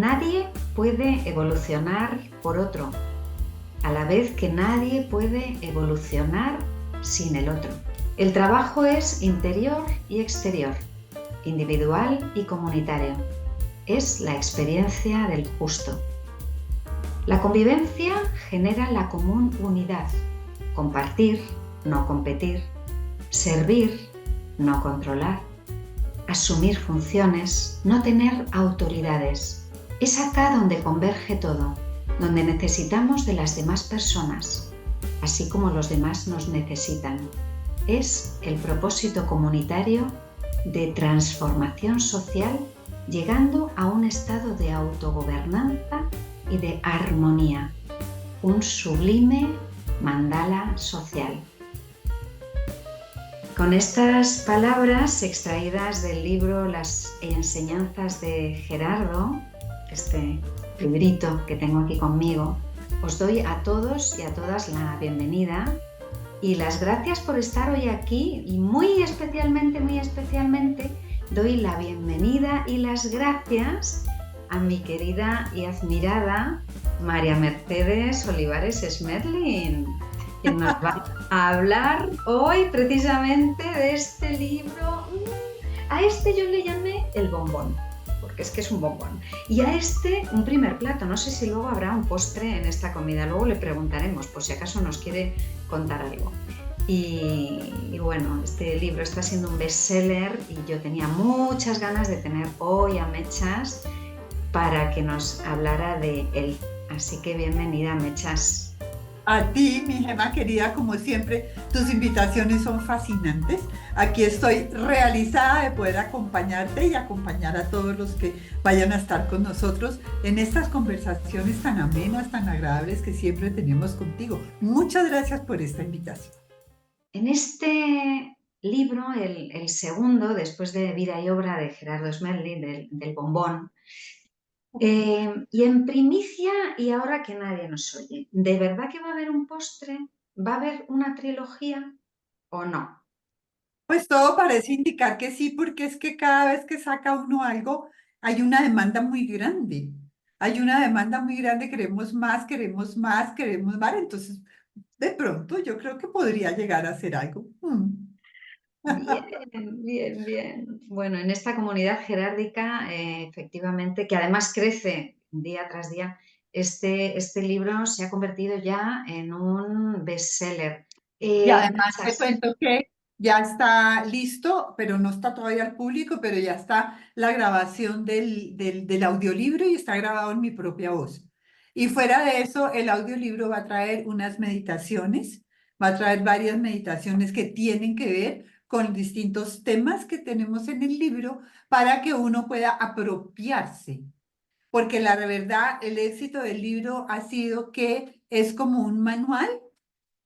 Nadie puede evolucionar por otro, a la vez que nadie puede evolucionar sin el otro. El trabajo es interior y exterior, individual y comunitario. Es la experiencia del justo. La convivencia genera la común unidad. Compartir, no competir. Servir, no controlar. Asumir funciones, no tener autoridades. Es acá donde converge todo, donde necesitamos de las demás personas, así como los demás nos necesitan. Es el propósito comunitario de transformación social, llegando a un estado de autogobernanza y de armonía, un sublime mandala social. Con estas palabras extraídas del libro Las enseñanzas de Gerardo, este librito que tengo aquí conmigo, os doy a todos y a todas la bienvenida y las gracias por estar hoy aquí, y muy especialmente doy la bienvenida y las gracias a mi querida y admirada María Mercedes Olivares Smerlin, quien nos va a hablar hoy precisamente de este libro. A este yo le llamé el bombón, porque es que es un bombón. Y a este un primer plato. No sé si luego habrá un postre en esta comida. Luego le preguntaremos, por si acaso nos quiere contar algo. Y bueno, este libro está siendo un bestseller y yo tenía muchas ganas de tener hoy a Mechas para que nos hablara de él. Así que bienvenida, Mechas. A ti, mi Gema querida, como siempre, tus invitaciones son fascinantes. Aquí estoy realizada de poder acompañarte y acompañar a todos los que vayan a estar con nosotros en estas conversaciones tan amenas, tan agradables que siempre tenemos contigo. Muchas gracias por esta invitación. En este libro, el segundo, después de Vida y Obra de Gerardo Smerlin, del bombón, y en primicia, y ahora que nadie nos oye, ¿de verdad que va a haber un postre? ¿Va a haber una trilogía o no? Pues todo parece indicar que sí, porque es que cada vez que saca uno algo, hay una demanda muy grande. Hay una demanda muy grande, queremos más, queremos más, queremos más. Entonces, de pronto yo creo que podría llegar a ser algo. Bien. Bueno, en esta comunidad gerárdica, efectivamente, que además crece día tras día, este libro se ha convertido ya en un bestseller. Y además te Muchas. cuento que ya está listo, pero no está todavía al público, pero ya está la grabación del audiolibro y está grabado en mi propia voz. Y fuera de eso, el audiolibro va a traer unas meditaciones, va a traer varias meditaciones que tienen que ver con distintos temas que tenemos en el libro para que uno pueda apropiarse. Porque la verdad, el éxito del libro ha sido que es como un manual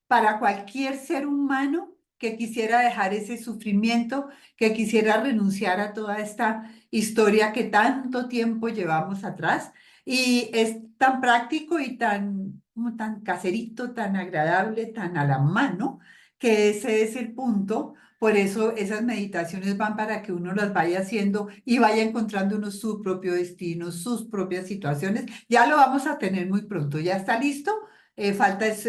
para cualquier ser humano que quisiera dejar ese sufrimiento, que quisiera renunciar a toda esta historia que tanto tiempo llevamos atrás. Y es tan práctico y tan, como tan caserito, tan agradable, tan a la mano, que ese es el punto. Por eso esas meditaciones van para que uno las vaya haciendo y vaya encontrando uno su propio destino, sus propias situaciones. Ya lo vamos a tener muy pronto. ¿Ya está listo? Falta es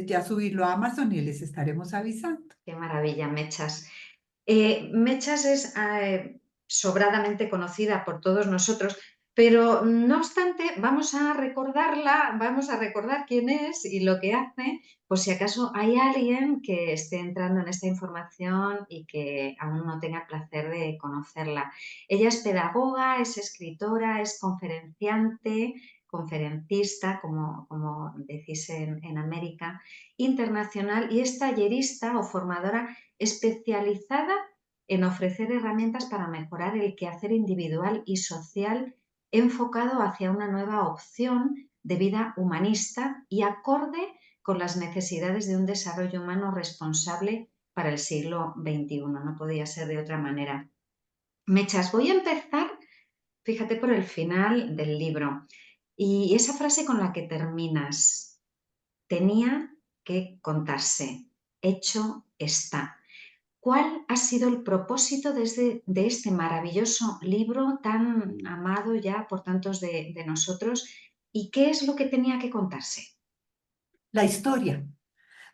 ya subirlo a Amazon y les estaremos avisando. Qué maravilla, Mechas. Mechas es sobradamente conocida por todos nosotros, pero no obstante, vamos a recordarla, vamos a recordar quién es y lo que hace, por si acaso hay alguien que esté entrando en esta información y que aún no tenga el placer de conocerla. Ella es pedagoga, es escritora, es conferencista, como decís en América, internacional, y es tallerista o formadora especializada en ofrecer herramientas para mejorar el quehacer individual y social enfocado hacia una nueva opción de vida humanista y acorde con las necesidades de un desarrollo humano responsable para el siglo XXI. No podía ser de otra manera. Mechas, voy a empezar, fíjate, por el final del libro y esa frase con la que terminas: tenía que contarse, hecho está. ¿Cuál ha sido el propósito de este maravilloso libro tan amado ya por tantos de nosotros? ¿Y qué es lo que tenía que contarse? La historia.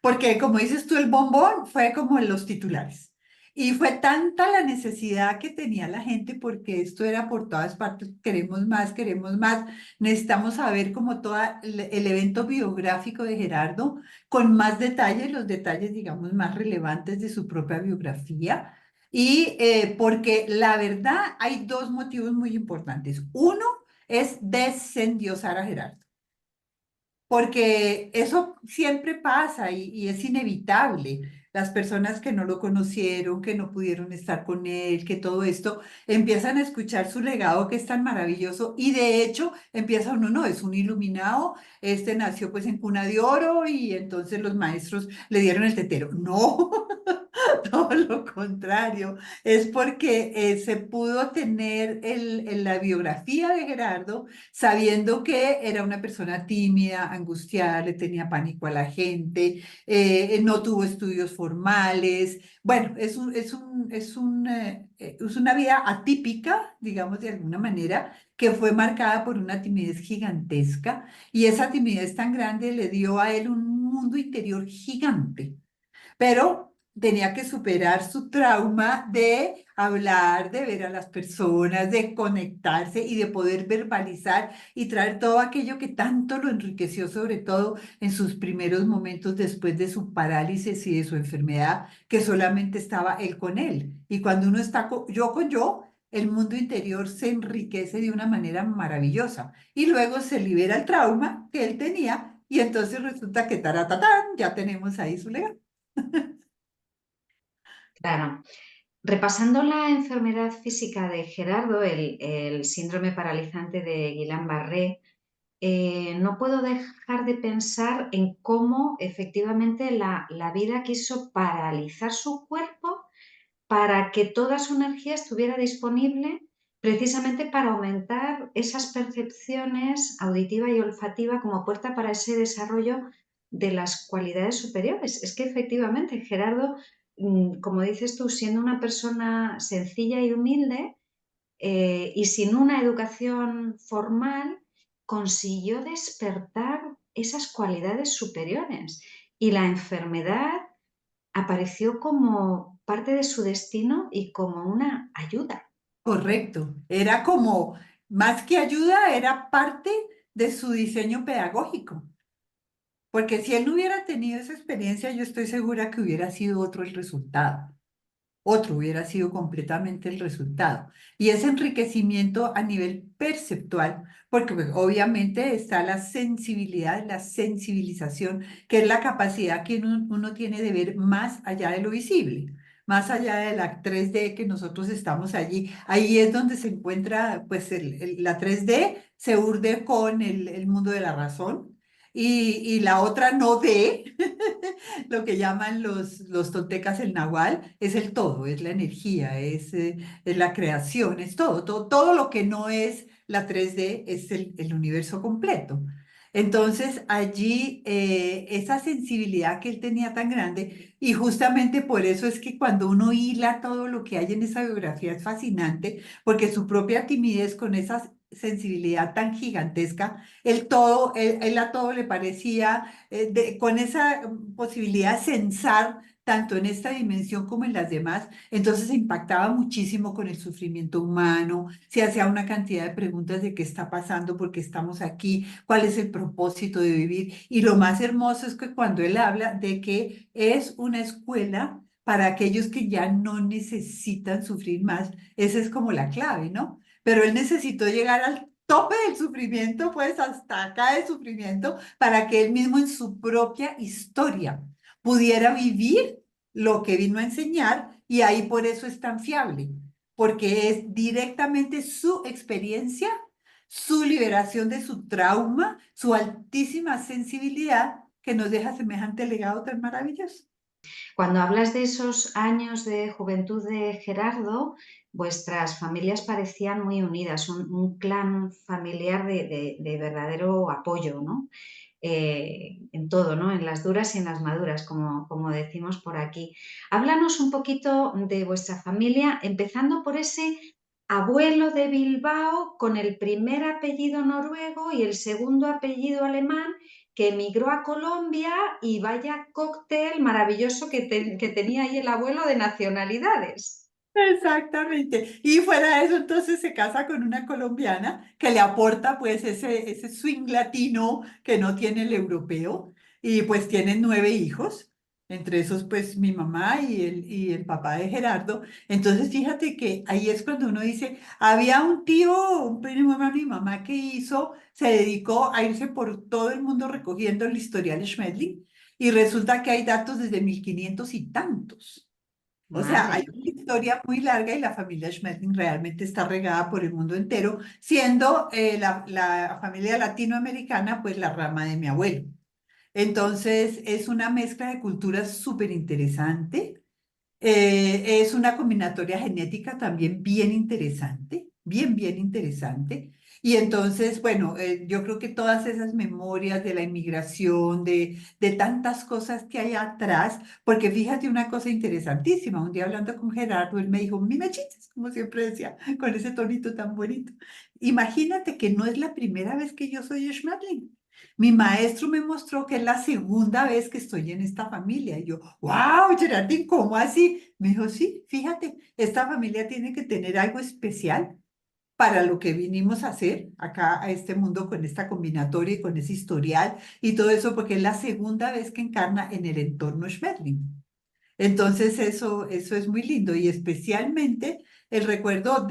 Porque como dices tú, el bombón fue como en los titulares. Y fue tanta la necesidad que tenía la gente, porque esto era por todas partes, queremos más, necesitamos saber como todo el evento biográfico de Gerardo, con más detalles, los detalles, digamos, más relevantes de su propia biografía. Y porque la verdad hay dos motivos muy importantes. Uno es desendiosar a Gerardo, porque eso siempre pasa y es inevitable. Las personas que no lo conocieron, que no pudieron estar con él, que todo esto, empiezan a escuchar su legado que es tan maravilloso y de hecho empieza uno, no, es un iluminado, este nació pues en cuna de oro y entonces los maestros le dieron el tetero. No, todo lo contrario, es porque se pudo tener la biografía de Gerardo sabiendo que era una persona tímida, angustiada, le tenía pánico a la gente, no tuvo estudios formales. Bueno, es una vida atípica, digamos de alguna manera, que fue marcada por una timidez gigantesca y esa timidez tan grande le dio a él un mundo interior gigante, pero tenía que superar su trauma de hablar, de ver a las personas, de conectarse y de poder verbalizar y traer todo aquello que tanto lo enriqueció, sobre todo en sus primeros momentos después de su parálisis y de su enfermedad, que solamente estaba él con él. Y cuando uno está yo con yo, el mundo interior se enriquece de una manera maravillosa y luego se libera el trauma que él tenía y entonces resulta que taratatán, ya tenemos ahí su legado. Claro. Repasando la enfermedad física de Gerardo, el síndrome paralizante de Guillain-Barré, no puedo dejar de pensar en cómo efectivamente la vida quiso paralizar su cuerpo para que toda su energía estuviera disponible precisamente para aumentar esas percepciones auditiva y olfativa como puerta para ese desarrollo de las cualidades superiores. Es que efectivamente Gerardo, como dices tú, siendo una persona sencilla y humilde y sin una educación formal, consiguió despertar esas cualidades superiores y la enfermedad apareció como parte de su destino y como una ayuda. Correcto. Era como, más que ayuda, era parte de su diseño pedagógico. Porque si él no hubiera tenido esa experiencia, yo estoy segura que hubiera sido otro el resultado. Otro hubiera sido completamente el resultado. Y ese enriquecimiento a nivel perceptual, porque pues, obviamente está la sensibilidad, la sensibilización, que es la capacidad que uno tiene de ver más allá de lo visible, más allá de la 3D que nosotros estamos allí. Ahí es donde se encuentra, pues la 3D se urde con el mundo de la razón. Y la otra no D, lo que llaman los toltecas el nahual, es el todo, es la energía, es la creación, es todo lo que no es la 3D es el universo completo. Entonces, allí esa sensibilidad que él tenía tan grande, y justamente por eso es que cuando uno hila todo lo que hay en esa biografía es fascinante, porque su propia timidez con esa sensibilidad tan gigantesca, él a todo le parecía con esa posibilidad de censar tanto en esta dimensión como en las demás, entonces se impactaba muchísimo con el sufrimiento humano, se hacía una cantidad de preguntas de qué está pasando, por qué estamos aquí, cuál es el propósito de vivir. Y lo más hermoso es que cuando él habla de que es una escuela para aquellos que ya no necesitan sufrir más, esa es como la clave, ¿no? Pero él necesitó llegar al tope del sufrimiento, pues hasta acá del sufrimiento, para que él mismo en su propia historia pudiera vivir lo que vino a enseñar y ahí por eso es tan fiable, porque es directamente su experiencia, su liberación de su trauma, su altísima sensibilidad que nos deja semejante legado tan maravilloso. Cuando hablas de esos años de juventud de Gerardo, vuestras familias parecían muy unidas, un clan familiar de verdadero apoyo, ¿no? en todo, ¿no? En las duras y en las maduras, como decimos por aquí. Háblanos un poquito de vuestra familia, empezando por ese abuelo de Bilbao con el primer apellido noruego y el segundo apellido alemán, que emigró a Colombia, y vaya cóctel maravilloso que tenía ahí el abuelo de nacionalidades. Exactamente. Y fuera de eso, entonces se casa con una colombiana que le aporta pues ese swing latino que no tiene el europeo. Y pues tienen 9 hijos, entre esos pues mi mamá y el papá de Gerardo. Entonces fíjate que ahí es cuando uno dice, había un tío, un primo hermano de mi mamá que se dedicó a irse por todo el mundo recogiendo el historial Schmetling. Y resulta que hay datos desde 1500 y tantos. O sea, Madre hay mía. una historia muy larga y la familia Schmetling realmente está regada por el mundo entero, siendo la familia latinoamericana pues la rama de mi abuelo. Entonces, es una mezcla de culturas súper interesante. Es una combinatoria genética también bien interesante, bien, bien interesante. Y entonces, bueno, yo creo que todas esas memorias de la inmigración, de tantas cosas que hay atrás, porque fíjate una cosa interesantísima, un día hablando con Gerardo, él me dijo, mi mechitas, como siempre decía, con ese tonito tan bonito. Imagínate que no es la primera vez que yo soy Schmetling. Mi maestro me mostró que es la segunda vez que estoy en esta familia. Y yo, wow, Geraldine, ¿cómo así? Me dijo, sí, fíjate, esta familia tiene que tener algo especial para lo que vinimos a hacer acá a este mundo con esta combinatoria y con ese historial y todo eso, porque es la segunda vez que encarna en el entorno Schmetling. Entonces eso es muy lindo y especialmente el recuerdo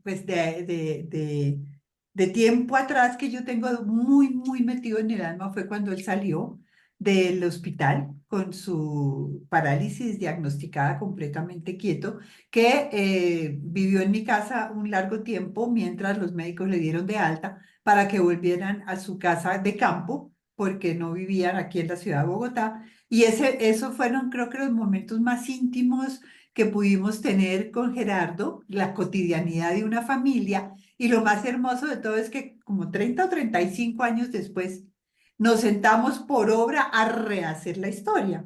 pues de tiempo atrás que yo tengo muy, muy metido en el alma fue cuando él salió del hospital con su parálisis diagnosticada completamente quieto, que vivió en mi casa un largo tiempo mientras los médicos le dieron de alta para que volvieran a su casa de campo, porque no vivían aquí en la ciudad de Bogotá y eso fueron, creo que, los momentos más íntimos que pudimos tener con Gerardo, la cotidianidad de una familia. Y lo más hermoso de todo es que como 30 o 35 años después, nos sentamos por obra a rehacer la historia.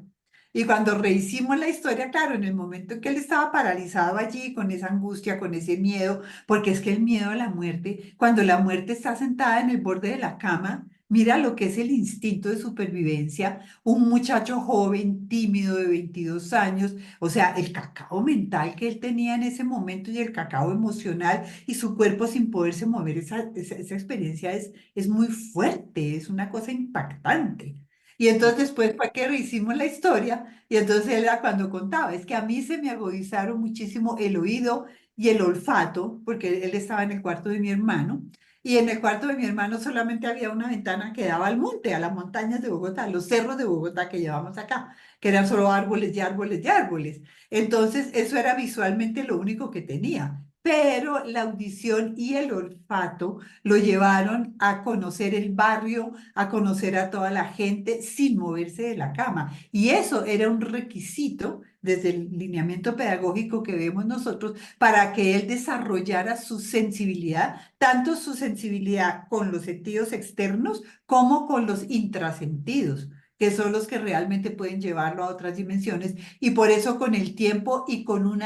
Y cuando rehicimos la historia, claro, en el momento en que él estaba paralizado allí, con esa angustia, con ese miedo, porque es que el miedo a la muerte, cuando la muerte está sentada en el borde de la cama, mira lo que es el instinto de supervivencia, un muchacho joven, tímido de 22 años, o sea, el cacao mental que él tenía en ese momento y el cacao emocional y su cuerpo sin poderse mover, esa experiencia es muy fuerte, es una cosa impactante. Y entonces después fue que rehicimos la historia y entonces él era cuando contaba, es que a mí se me agudizaron muchísimo el oído y el olfato, porque él estaba en el cuarto de mi hermano. Y en el cuarto de mi hermano solamente había una ventana que daba al monte, a las montañas de Bogotá, a los cerros de Bogotá que llevamos acá, que eran solo árboles y árboles y árboles. Entonces, eso era visualmente lo único que tenía. Pero la audición y el olfato lo llevaron a conocer el barrio, a conocer a toda la gente sin moverse de la cama. Y eso era un requisito desde el lineamiento pedagógico que vemos nosotros para que él desarrollara su sensibilidad, tanto su sensibilidad con los sentidos externos como con los intrasentidos, que son los que realmente pueden llevarlo a otras dimensiones. Y por eso con el tiempo y con un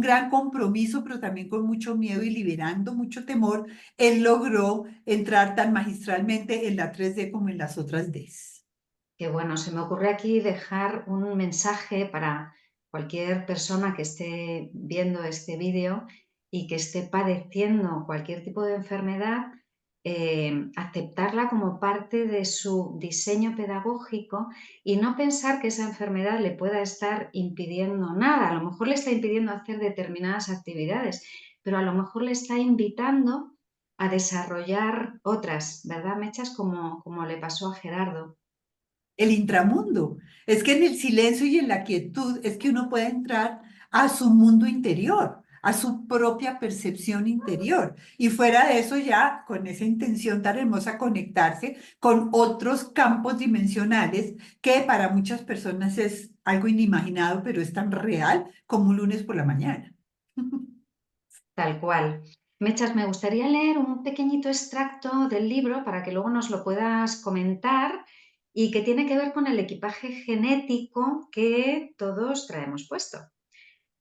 gran compromiso, pero también con mucho miedo y liberando mucho temor, él logró entrar tan magistralmente en la 3D como en las otras Ds. Qué bueno, se me ocurre aquí dejar un mensaje para cualquier persona que esté viendo este vídeo y que esté padeciendo cualquier tipo de enfermedad, aceptarla como parte de su diseño pedagógico y no pensar que esa enfermedad le pueda estar impidiendo nada. A lo mejor le está impidiendo hacer determinadas actividades, pero a lo mejor le está invitando a desarrollar otras, ¿verdad, Mechas? Como le pasó a Gerardo. El intramundo. Es que en el silencio y en la quietud es que uno puede entrar a su mundo interior, a su propia percepción interior. Y fuera de eso ya, con esa intención tan hermosa, conectarse con otros campos dimensionales que para muchas personas es algo inimaginado, pero es tan real como un lunes por la mañana. Tal cual. Mechas, me gustaría leer un pequeñito extracto del libro para que luego nos lo puedas comentar y que tiene que ver con el equipaje genético que todos traemos puesto.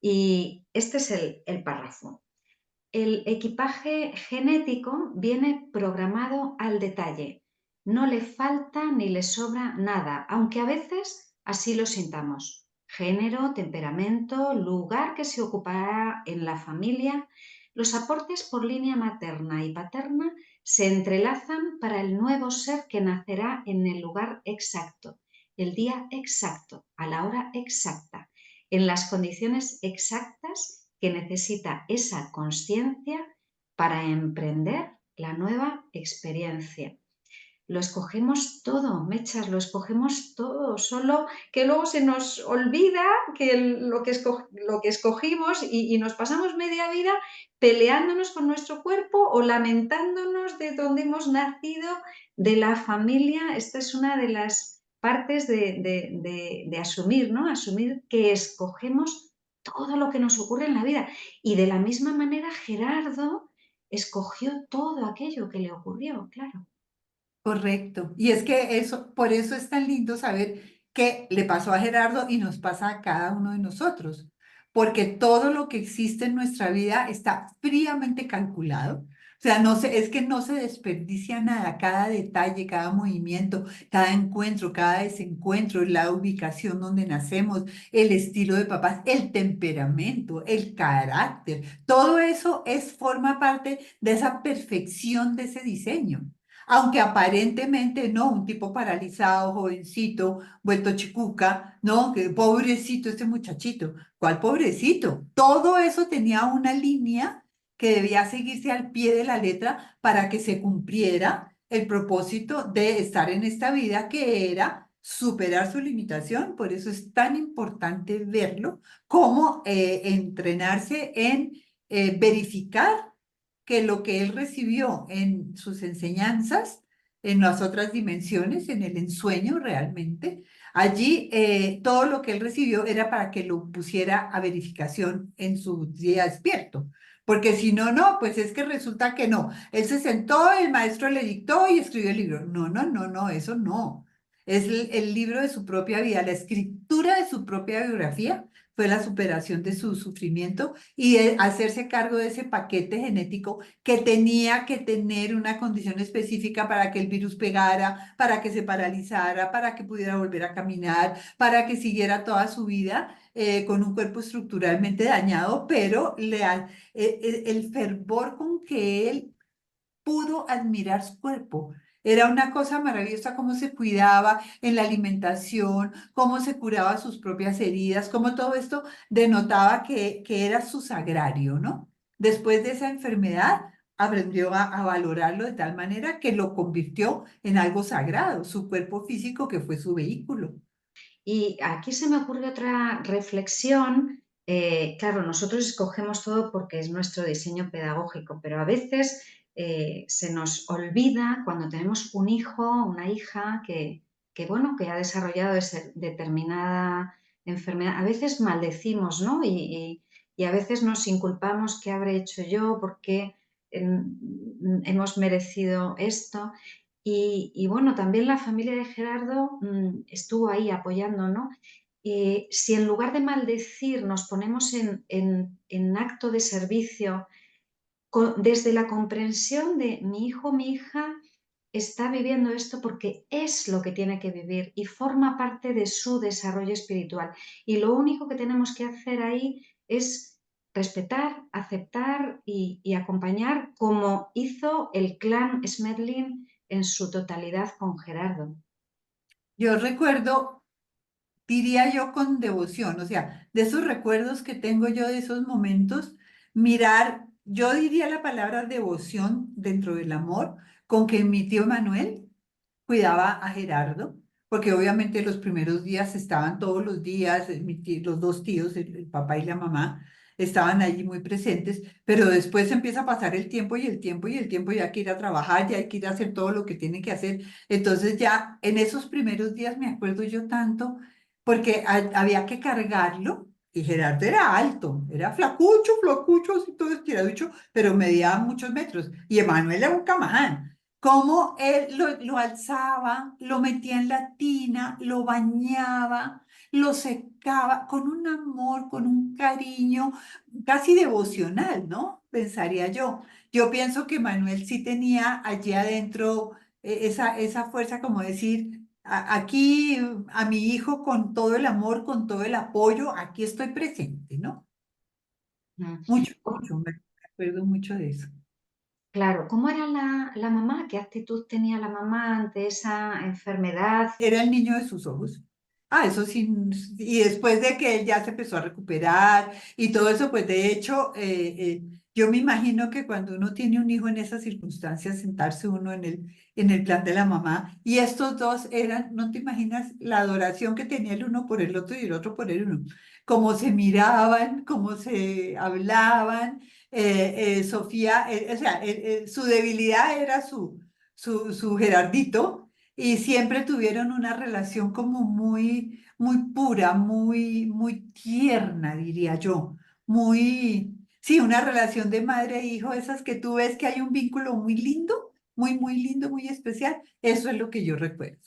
Y este es el párrafo. El equipaje genético viene programado al detalle. No le falta ni le sobra nada, aunque a veces así lo sintamos. Género, temperamento, lugar que se ocupará en la familia. Los aportes por línea materna y paterna se entrelazan para el nuevo ser que nacerá en el lugar exacto, el día exacto, a la hora exacta, en las condiciones exactas que necesita esa consciencia para emprender la nueva experiencia. Lo escogemos todo, Mechas, lo escogemos todo, solo que luego se nos olvida que lo que escogimos y nos pasamos media vida peleándonos con nuestro cuerpo o lamentándonos de dónde hemos nacido, de la familia. Esta es una de las partes de asumir, ¿no? Asumir que escogemos todo lo que nos ocurre en la vida. Y de la misma manera, Gerardo escogió todo aquello que le ocurrió, claro. Correcto. Y es que eso, por eso es tan lindo saber qué le pasó a Gerardo y nos pasa a cada uno de nosotros, porque todo lo que existe en nuestra vida está fríamente calculado. O sea, es que no se desperdicia nada, cada detalle, cada movimiento, cada encuentro, cada desencuentro, la ubicación donde nacemos, el estilo de papás, el temperamento, el carácter, todo eso forma parte de esa perfección de ese diseño. Aunque aparentemente no, un tipo paralizado, jovencito, vuelto chicuca, no, que pobrecito este muchachito. ¿Cuál pobrecito? Todo eso tenía una línea que debía seguirse al pie de la letra para que se cumpliera el propósito de estar en esta vida, que era superar su limitación. Por eso es tan importante verlo, como entrenarse en verificar que lo que él recibió en sus enseñanzas, en las otras dimensiones, en el ensueño realmente, allí todo lo que él recibió era para que lo pusiera a verificación en su día despierto. Porque si no, no, pues es que resulta que no. Él se sentó, el maestro le dictó y escribió el libro. No, no, no, no, eso no. Es el libro de su propia vida, la escritura de su propia biografía fue la superación de su sufrimiento y hacerse cargo de ese paquete genético que tenía que tener una condición específica para que el virus pegara, para que se paralizara, para que pudiera volver a caminar, para que siguiera toda su vida con un cuerpo estructuralmente dañado, pero el fervor con que él pudo admirar su cuerpo. Era una cosa maravillosa cómo se cuidaba en la alimentación, cómo se curaba sus propias heridas, cómo todo esto denotaba que era su sagrario, ¿no? Después de esa enfermedad, aprendió a valorarlo de tal manera que lo convirtió en algo sagrado, su cuerpo físico que fue su vehículo. Y aquí se me ocurre otra reflexión. Claro, nosotros escogemos todo porque es nuestro diseño pedagógico, pero a veces se nos olvida cuando tenemos un hijo, una hija bueno, que ha desarrollado determinada enfermedad. A veces maldecimos, ¿no? Y a veces nos inculpamos qué habré hecho yo, por qué hemos merecido esto. Y bueno, también la familia de Gerardo estuvo ahí apoyando, ¿no? Si en lugar de maldecir nos ponemos en acto de servicio, desde la comprensión de mi hijo, mi hija está viviendo esto porque es lo que tiene que vivir y forma parte de su desarrollo espiritual. Y lo único que tenemos que hacer ahí es respetar, aceptar y acompañar como hizo el clan Smedlin en su totalidad con Gerardo. Yo recuerdo, diría yo con devoción, o sea, de esos recuerdos que tengo yo de esos momentos, mirar, yo diría la palabra devoción dentro del amor, con que mi tío Manuel cuidaba a Gerardo, porque obviamente los primeros días estaban todos los días, los dos tíos, el papá y la mamá, estaban allí muy presentes, pero después empieza a pasar el tiempo y el tiempo y el tiempo, y hay que ir a trabajar, ya hay que ir a hacer todo lo que tiene que hacer. Entonces ya en esos primeros días me acuerdo yo tanto, porque había que cargarlo. Y Gerardo era alto, era flacucho, flacucho, así todo estiraducho, pero medía muchos metros. Y Emanuel era un camaján. Cómo él lo alzaba, lo metía en la tina, lo bañaba, lo secaba con un amor, con un cariño casi devocional, ¿no? Pensaría yo. Yo pienso que Manuel sí tenía allí adentro esa fuerza como decir, aquí a mi hijo con todo el amor, con todo el apoyo, aquí estoy presente, ¿no? Mm. Mucho, ¿Cómo- mucho, me acuerdo mucho de eso. Claro, ¿cómo era la mamá? ¿Qué actitud tenía la mamá ante esa enfermedad? Era el niño de sus ojos. Ah, eso sí, y después de que él ya se empezó a recuperar y todo eso, pues de hecho, yo me imagino que cuando uno tiene un hijo en esas circunstancias, sentarse uno en el plan de la mamá, y estos dos eran, no te imaginas la adoración que tenía el uno por el otro y el otro por el uno, cómo se miraban, cómo se hablaban, Sofía, o sea, su debilidad era su Gerardito y siempre tuvieron una relación como muy, muy pura, muy, muy tierna, diría yo. Muy, sí, una relación de madre e hijo, esas que tú ves que hay un vínculo muy lindo, muy, muy lindo, muy especial. Eso es lo que yo recuerdo.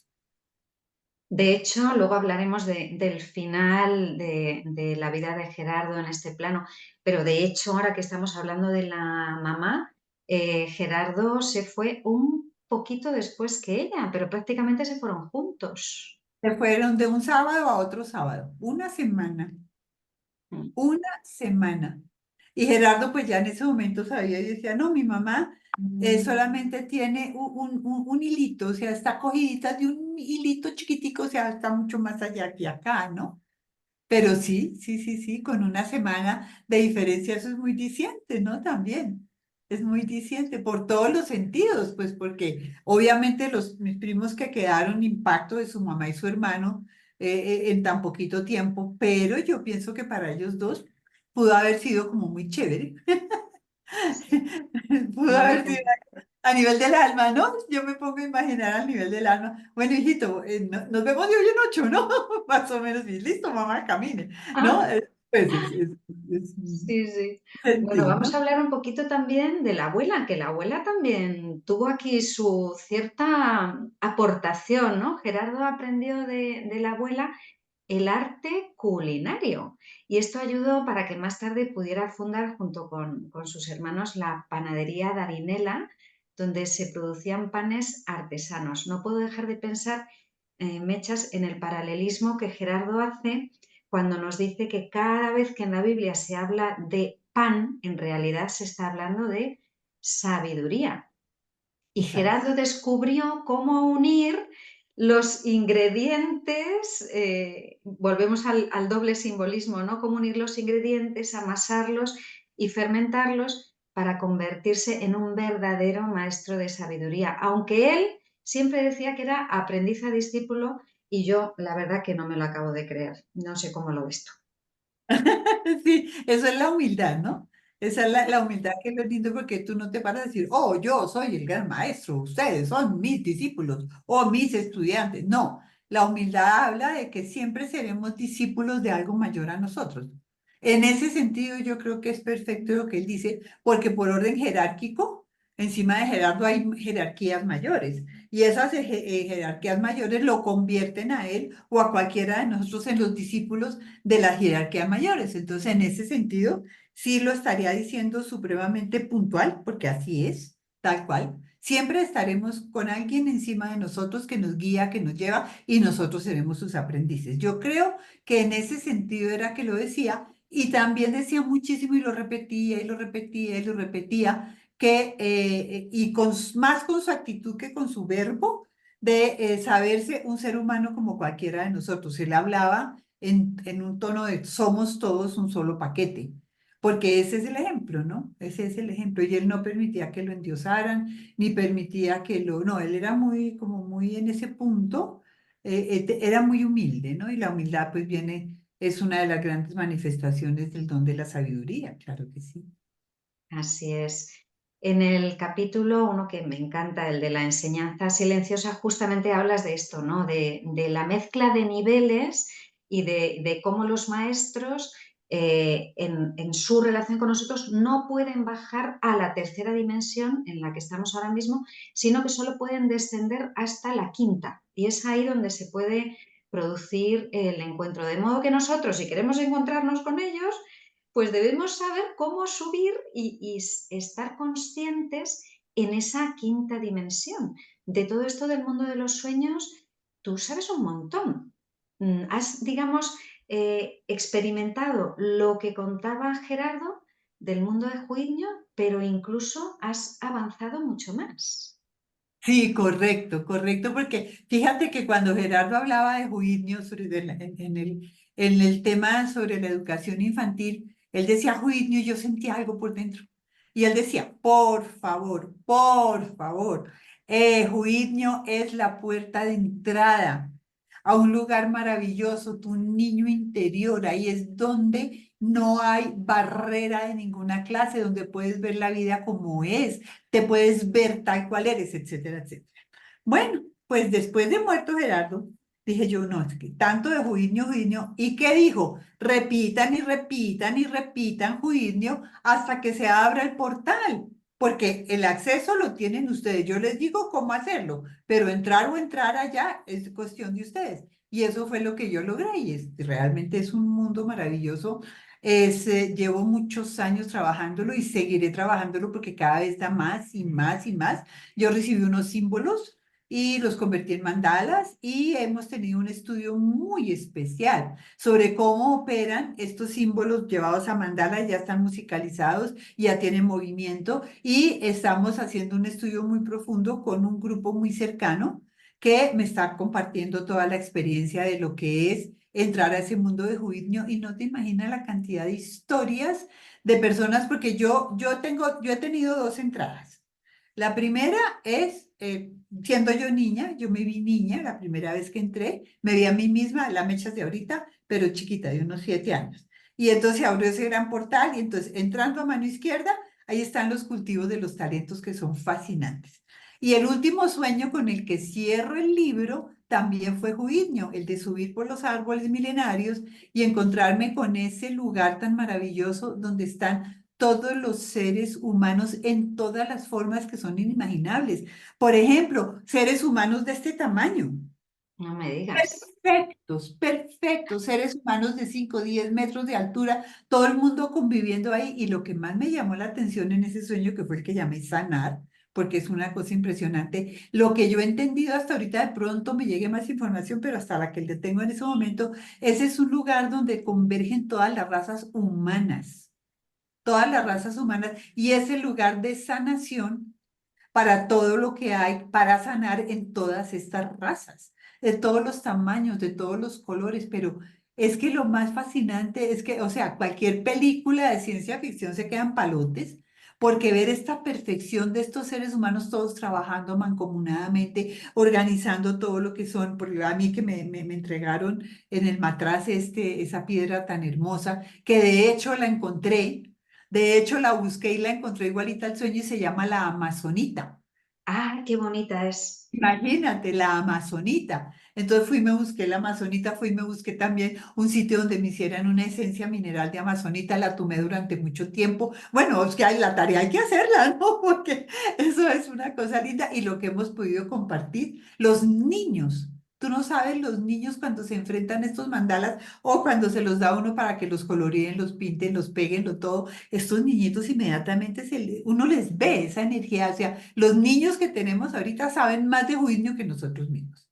De hecho, luego hablaremos del final de la vida de Gerardo en este plano, pero de hecho, ahora que estamos hablando de la mamá, Gerardo se fue un poquito después que ella, pero prácticamente se fueron juntos. Se fueron de un sábado a otro sábado, una semana. Mm. Una semana. Y Gerardo pues ya en ese momento sabía y decía, no, mi mamá solamente tiene un hilito, o sea, está cogidita de un hilito chiquitico, o sea, está mucho más allá que acá, ¿no? Pero sí, sí, sí, sí, con una semana de diferencia eso es muy diciente, ¿no? También. Es muy diciente por todos los sentidos, pues porque obviamente mis primos que quedaron impacto de su mamá y su hermano en tan poquito tiempo, pero yo pienso que para ellos dos pudo haber sido como muy chévere. Sí. Pudo No me haber sido a nivel del alma, ¿no? Yo me pongo a imaginar al nivel del alma. Bueno, hijito, nos vemos de hoy en ocho, ¿no? Más o menos. Y listo, mamá, camine, ¿no? Pues es un Sí, sí. Bueno, sentir, vamos ¿no? a hablar un poquito también de la abuela, que la abuela también tuvo aquí su cierta aportación, ¿no? Gerardo aprendió de la abuela el arte culinario y esto ayudó para que más tarde pudiera fundar junto con sus hermanos la panadería Darinela, donde se producían panes artesanos. No puedo dejar de pensar, Mechas, en el paralelismo que Gerardo hace cuando nos dice que cada vez que en la Biblia se habla de pan, en realidad se está hablando de sabiduría. Y Exacto. Gerardo descubrió cómo unir los ingredientes, volvemos al doble simbolismo, ¿no? Cómo unir los ingredientes, amasarlos y fermentarlos para convertirse en un verdadero maestro de sabiduría. Aunque él siempre decía que era aprendiz a discípulo y yo la verdad que no me lo acabo de creer. No sé cómo lo ves tú. Sí, eso es la humildad, ¿no? Esa es la humildad que es lindo porque tú no te paras a decir, oh, yo soy el gran maestro, ustedes son mis discípulos o mis estudiantes. No, la humildad habla de que siempre seremos discípulos de algo mayor a nosotros. En ese sentido, yo creo que es perfecto lo que él dice, porque por orden jerárquico, encima de Gerardo hay jerarquías mayores. Y esas jerarquías mayores lo convierten a él o a cualquiera de nosotros en los discípulos de las jerarquías mayores. Entonces, en ese sentido, sí lo estaría diciendo supremamente puntual, porque así es, tal cual. Siempre estaremos con alguien encima de nosotros que nos guía, que nos lleva, y nosotros seremos sus aprendices. Yo creo que en ese sentido era que lo decía, y también decía muchísimo y lo repetía y lo repetía y lo repetía, que, y más con su actitud que con su verbo, de saberse un ser humano como cualquiera de nosotros. Él hablaba en un tono de somos todos un solo paquete, porque ese es el ejemplo, ¿no? Ese es el ejemplo. Y él no permitía que lo endiosaran, ni permitía que lo, no, él era muy, como muy en ese punto, era muy humilde, ¿no? Y la humildad pues viene, es una de las grandes manifestaciones del don de la sabiduría, claro que sí. Así es. En el capítulo uno que me encanta, el de la enseñanza silenciosa, justamente hablas de esto, ¿no? De la mezcla de niveles y de cómo los maestros en su relación con nosotros no pueden bajar a la tercera dimensión en la que estamos ahora mismo, sino que solo pueden descender hasta la quinta. Y es ahí donde se puede producir el encuentro. De modo que nosotros, si queremos encontrarnos con ellos, pues debemos saber cómo subir y estar conscientes en esa quinta dimensión. De todo esto del mundo de los sueños, tú sabes un montón. Has, digamos, experimentado lo que contaba Gerardo del mundo de Juiño, pero incluso has avanzado mucho más. Sí, correcto, correcto, porque fíjate que cuando Gerardo hablaba de juicios en el tema sobre la educación infantil, él decía juicio y yo sentía algo por dentro. Y él decía, por favor, juicio es la puerta de entrada a un lugar maravilloso, tu niño interior, ahí es donde no hay barrera de ninguna clase, donde puedes ver la vida como es, te puedes ver tal cual eres, etcétera, etcétera. Bueno, pues después de muerto Gerardo, dije yo, no, es que tanto de juicio, juicio, ¿y qué dijo? Repitan y repitan y repitan juicio hasta que se abra el portal, porque el acceso lo tienen ustedes. Yo les digo cómo hacerlo, pero entrar o entrar allá es cuestión de ustedes. Y eso fue lo que yo logré y realmente es un mundo maravilloso. Llevo muchos años trabajándolo y seguiré trabajándolo porque cada vez da más y más y más. Yo recibí unos símbolos y los convertí en mandalas y hemos tenido un estudio muy especial sobre cómo operan estos símbolos llevados a mandalas, ya están musicalizados, ya tienen movimiento y estamos haciendo un estudio muy profundo con un grupo muy cercano que me está compartiendo toda la experiencia de lo que es entrar a ese mundo de juicio y no te imaginas la cantidad de historias de personas porque yo he tenido dos entradas. La primera es, siendo yo niña, yo me vi niña la primera vez que entré, me vi a mí misma, la mechas de ahorita, pero chiquita, de unos 7 años. Y entonces abrió ese gran portal y entonces entrando a mano izquierda, ahí están los cultivos de los talentos que son fascinantes. Y el último sueño con el que cierro el libro también fue juicio, el de subir por los árboles milenarios y encontrarme con ese lugar tan maravilloso donde están todos los seres humanos en todas las formas que son inimaginables. Por ejemplo, seres humanos de este tamaño. No me digas. Perfectos, perfectos, seres humanos de 5, 10 metros de altura, todo el mundo conviviendo ahí. Y lo que más me llamó la atención en ese sueño, que fue el que llamé sanar, porque es una cosa impresionante, lo que yo he entendido hasta ahorita, de pronto me llegue más información, pero hasta la que le tengo en ese momento, ese es un lugar donde convergen todas las razas humanas, y es el lugar de sanación para todo lo que hay para sanar en todas estas razas, de todos los tamaños, de todos los colores, pero es que lo más fascinante es que, o sea, cualquier película de ciencia ficción se quedan palotes, porque ver esta perfección de estos seres humanos todos trabajando mancomunadamente, organizando todo lo que son, porque a mí que me entregaron en el matraz esa piedra tan hermosa, que de hecho la encontré. De hecho, la busqué y la encontré igualita al sueño y se llama la Amazonita. ¡Ah, qué bonita es! Imagínate, la Amazonita. Entonces fui, me busqué la Amazonita, fui, me busqué también un sitio donde me hicieran una esencia mineral de Amazonita, la tomé durante mucho tiempo. Bueno, es que la tarea hay que hacerla, ¿no? Porque eso es una cosa linda y lo que hemos podido compartir, los niños. Tú no sabes los niños cuando se enfrentan a estos mandalas o cuando se los da uno para que los coloreen, los pinten, los peguen, lo todo. Estos niñitos inmediatamente uno les ve esa energía. O sea, los niños que tenemos ahorita saben más de juicio que nosotros mismos.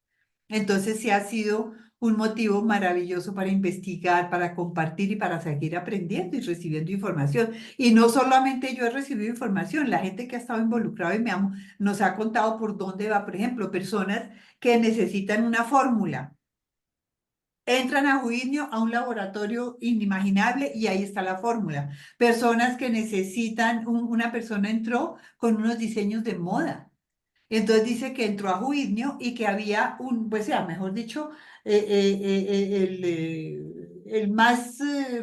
Entonces sí ha sido un motivo maravilloso para investigar, para compartir y para seguir aprendiendo y recibiendo información. Y no solamente yo he recibido información, la gente que ha estado involucrada y nos ha contado por dónde va, por ejemplo, personas que necesitan una fórmula. Entran a juicio a un laboratorio inimaginable y ahí está la fórmula. Personas que necesitan, una persona entró con unos diseños de moda. Entonces dice que entró a juicio y que había pues sea, mejor dicho, el más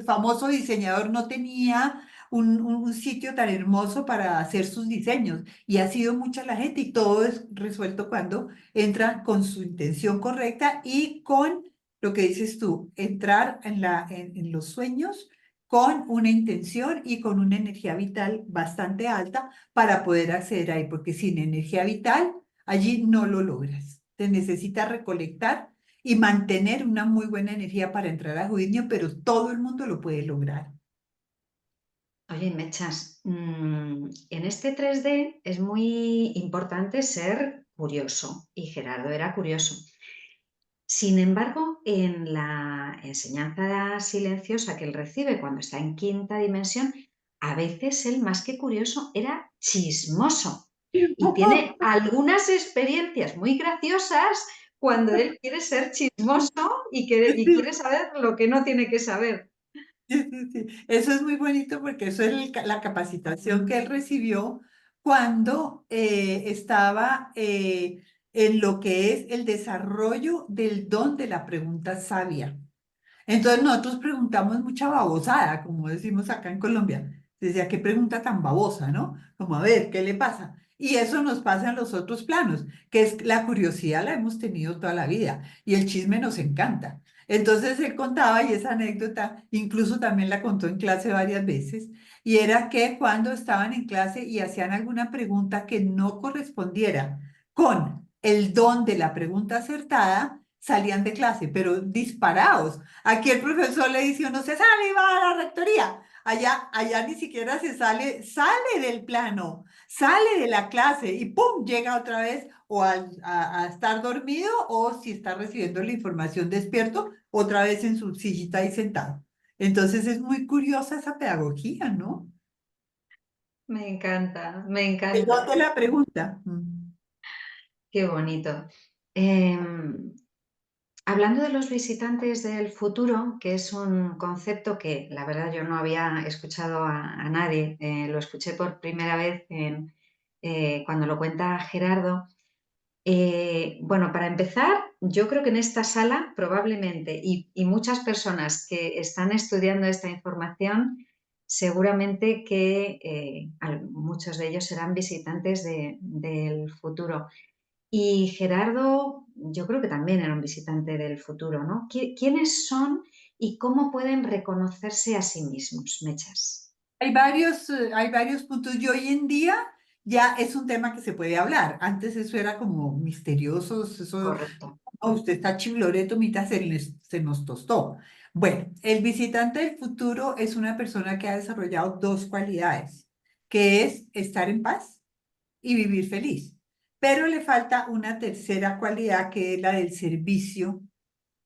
famoso diseñador no tenía un sitio tan hermoso para hacer sus diseños. Y ha sido mucha la gente y todo es resuelto cuando entra con su intención correcta y con lo que dices tú, entrar en los sueños con una intención y con una energía vital bastante alta para poder acceder ahí, porque sin energía vital allí no lo logras. Te necesitas recolectar y mantener una muy buena energía para entrar a Judinio, pero todo el mundo lo puede lograr. Oye, Mechas, en este 3D es muy importante ser curioso y Gerardo era curioso. Sin embargo, en la enseñanza silenciosa que él recibe cuando está en quinta dimensión, a veces él más que curioso era chismoso y tiene algunas experiencias muy graciosas cuando él quiere ser chismoso y quiere saber lo que no tiene que saber. Sí, sí, sí. Eso es muy bonito porque eso es la capacitación que él recibió cuando estaba en lo que es el desarrollo del don de la pregunta sabia. Entonces nosotros preguntamos mucha babosada, como decimos acá en Colombia. Decía, qué pregunta tan babosa, ¿no? Como a ver, ¿qué le pasa? Y eso nos pasa en los otros planos, que es la curiosidad la hemos tenido toda la vida y el chisme nos encanta. Entonces él contaba, y esa anécdota incluso también la contó en clase varias veces, y era que cuando estaban en clase y hacían alguna pregunta que no correspondiera con el don de la pregunta acertada, salían de clase, pero disparados. Aquí el profesor le dice, uno se sale y va a la rectoría. Allá ni siquiera se sale, sale del plano, sale de la clase y ¡pum! Llega otra vez o a estar dormido o si está recibiendo la información despierto, otra vez en su sillita ahí sentado. Entonces es muy curiosa esa pedagogía, ¿no? Me encanta, me El don encanta. de la pregunta. Qué bonito. Em, Hablando de los visitantes del futuro, que es un concepto que la verdad yo no había escuchado a nadie, lo escuché por primera vez cuando lo cuenta Gerardo. Bueno, para empezar, yo creo que en esta sala probablemente y muchas personas que están estudiando esta información, seguramente que muchos de ellos serán visitantes del futuro. Y Gerardo, yo creo que también era un visitante del futuro, ¿no? ¿Quiénes son y cómo pueden reconocerse a sí mismos, Mechas? Hay varios puntos y hoy en día ya es un tema que se puede hablar. Antes eso era como misterioso, eso, Correcto. "Oh, usted está chifloreto, mitad se nos tostó". Bueno, el visitante del futuro es una persona que ha desarrollado dos cualidades, que es estar en paz y vivir feliz. Pero le falta una tercera cualidad que es la del servicio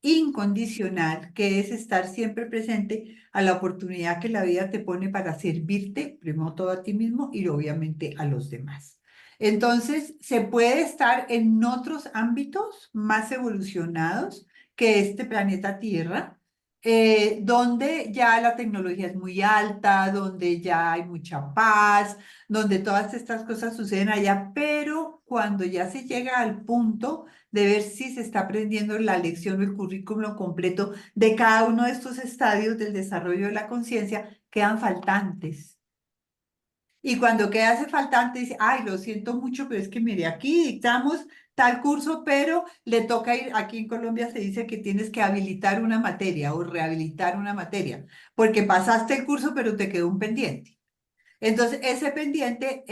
incondicional, que es estar siempre presente a la oportunidad que la vida te pone para servirte, primero todo a ti mismo y obviamente a los demás. Entonces, se puede estar en otros ámbitos más evolucionados que este planeta Tierra, donde ya la tecnología es muy alta, donde ya hay mucha paz, donde todas estas cosas suceden allá, pero cuando ya se llega al punto de ver si se está aprendiendo la lección o el currículum completo de cada uno de estos estadios del desarrollo de la conciencia, quedan faltantes. Y cuando queda ese faltante, dice, ay, lo siento mucho, pero es que mire, aquí dictamos tal curso, pero le toca ir, aquí en Colombia se dice que tienes que habilitar una materia o rehabilitar una materia, porque pasaste el curso, pero te quedó un pendiente. Entonces, ese pendiente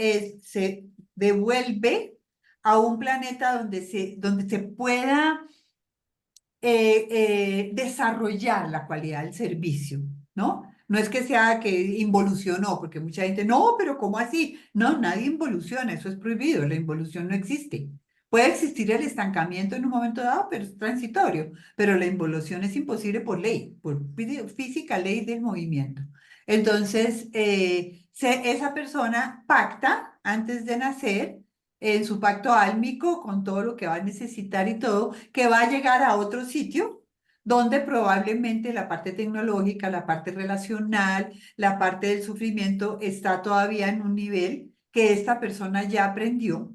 se devuelve a un planeta donde se pueda desarrollar la cualidad del servicio, ¿no? No es que sea que involucionó, porque mucha gente, no, pero ¿cómo así? No, nadie involuciona, eso es prohibido, la involución no existe. Puede existir el estancamiento en un momento dado, pero es transitorio, pero la involución es imposible por ley, por física ley del movimiento. Entonces, esa persona pacta antes de nacer en su pacto álmico con todo lo que va a necesitar y todo, que va a llegar a otro sitio donde probablemente la parte tecnológica, la parte relacional, la parte del sufrimiento está todavía en un nivel que esta persona ya aprendió,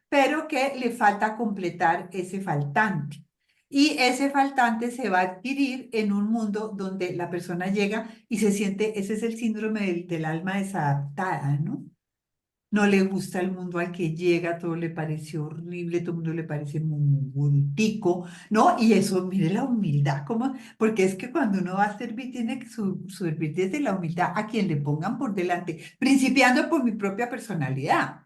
pero que le falta completar ese faltante. Y ese faltante se va a adquirir en un mundo donde la persona llega y se siente, ese es el síndrome del alma desadaptada, ¿no? no le gusta el mundo al que llega, todo le parece horrible, todo el mundo le parece muy brutico, ¿no? Y eso, mire la humildad, como, porque es que cuando uno va a servir, tiene que servir desde la humildad a quien le pongan por delante, principiando por mi propia personalidad.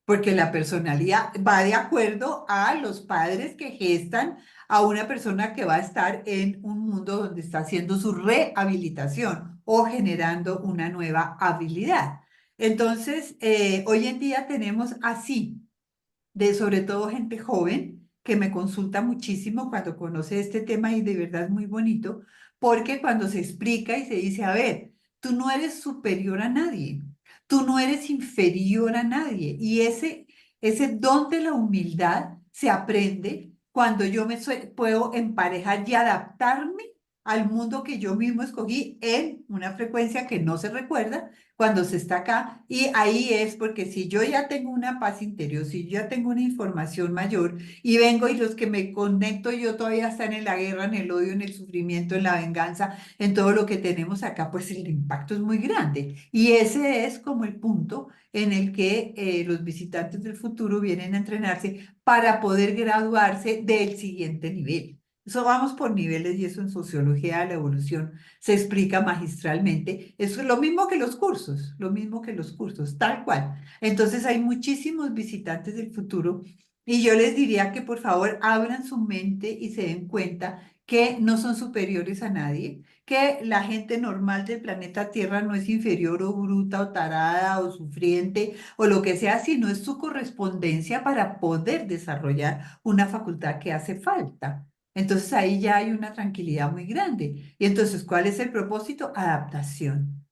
Porque la personalidad va de acuerdo a los padres que gestan a una persona que va a estar en un mundo donde está haciendo su rehabilitación o generando una nueva habilidad. Entonces, hoy en día tenemos así, de sobre todo gente joven que me consulta muchísimo cuando conoce este tema y de verdad es muy bonito, porque cuando se explica y se dice, a ver, tú no eres superior a nadie, tú no eres inferior a nadie y ese don de la humildad se aprende cuando yo puedo emparejar y adaptarme al mundo que yo mismo escogí en una frecuencia que no se recuerda cuando se está acá. Y ahí es porque si yo ya tengo una paz interior, si yo ya tengo una información mayor y vengo y los que me conecto, yo todavía están en la guerra, en el odio, en el sufrimiento, en la venganza, en todo lo que tenemos acá, pues el impacto es muy grande. Y ese es como el punto en el que los visitantes del futuro vienen a entrenarse para poder graduarse del siguiente nivel. Eso vamos por niveles y eso en sociología de la evolución se explica magistralmente. Eso es lo mismo que los cursos, lo mismo que los cursos, tal cual. Entonces hay muchísimos visitantes del futuro y yo les diría que por favor abran su mente y se den cuenta que no son superiores a nadie, que la gente normal del planeta Tierra no es inferior o bruta o tarada o sufriente o lo que sea, sino es su correspondencia para poder desarrollar una facultad que hace falta. Entonces ahí ya hay una tranquilidad muy grande. Y entonces, ¿cuál es el propósito? Adaptación.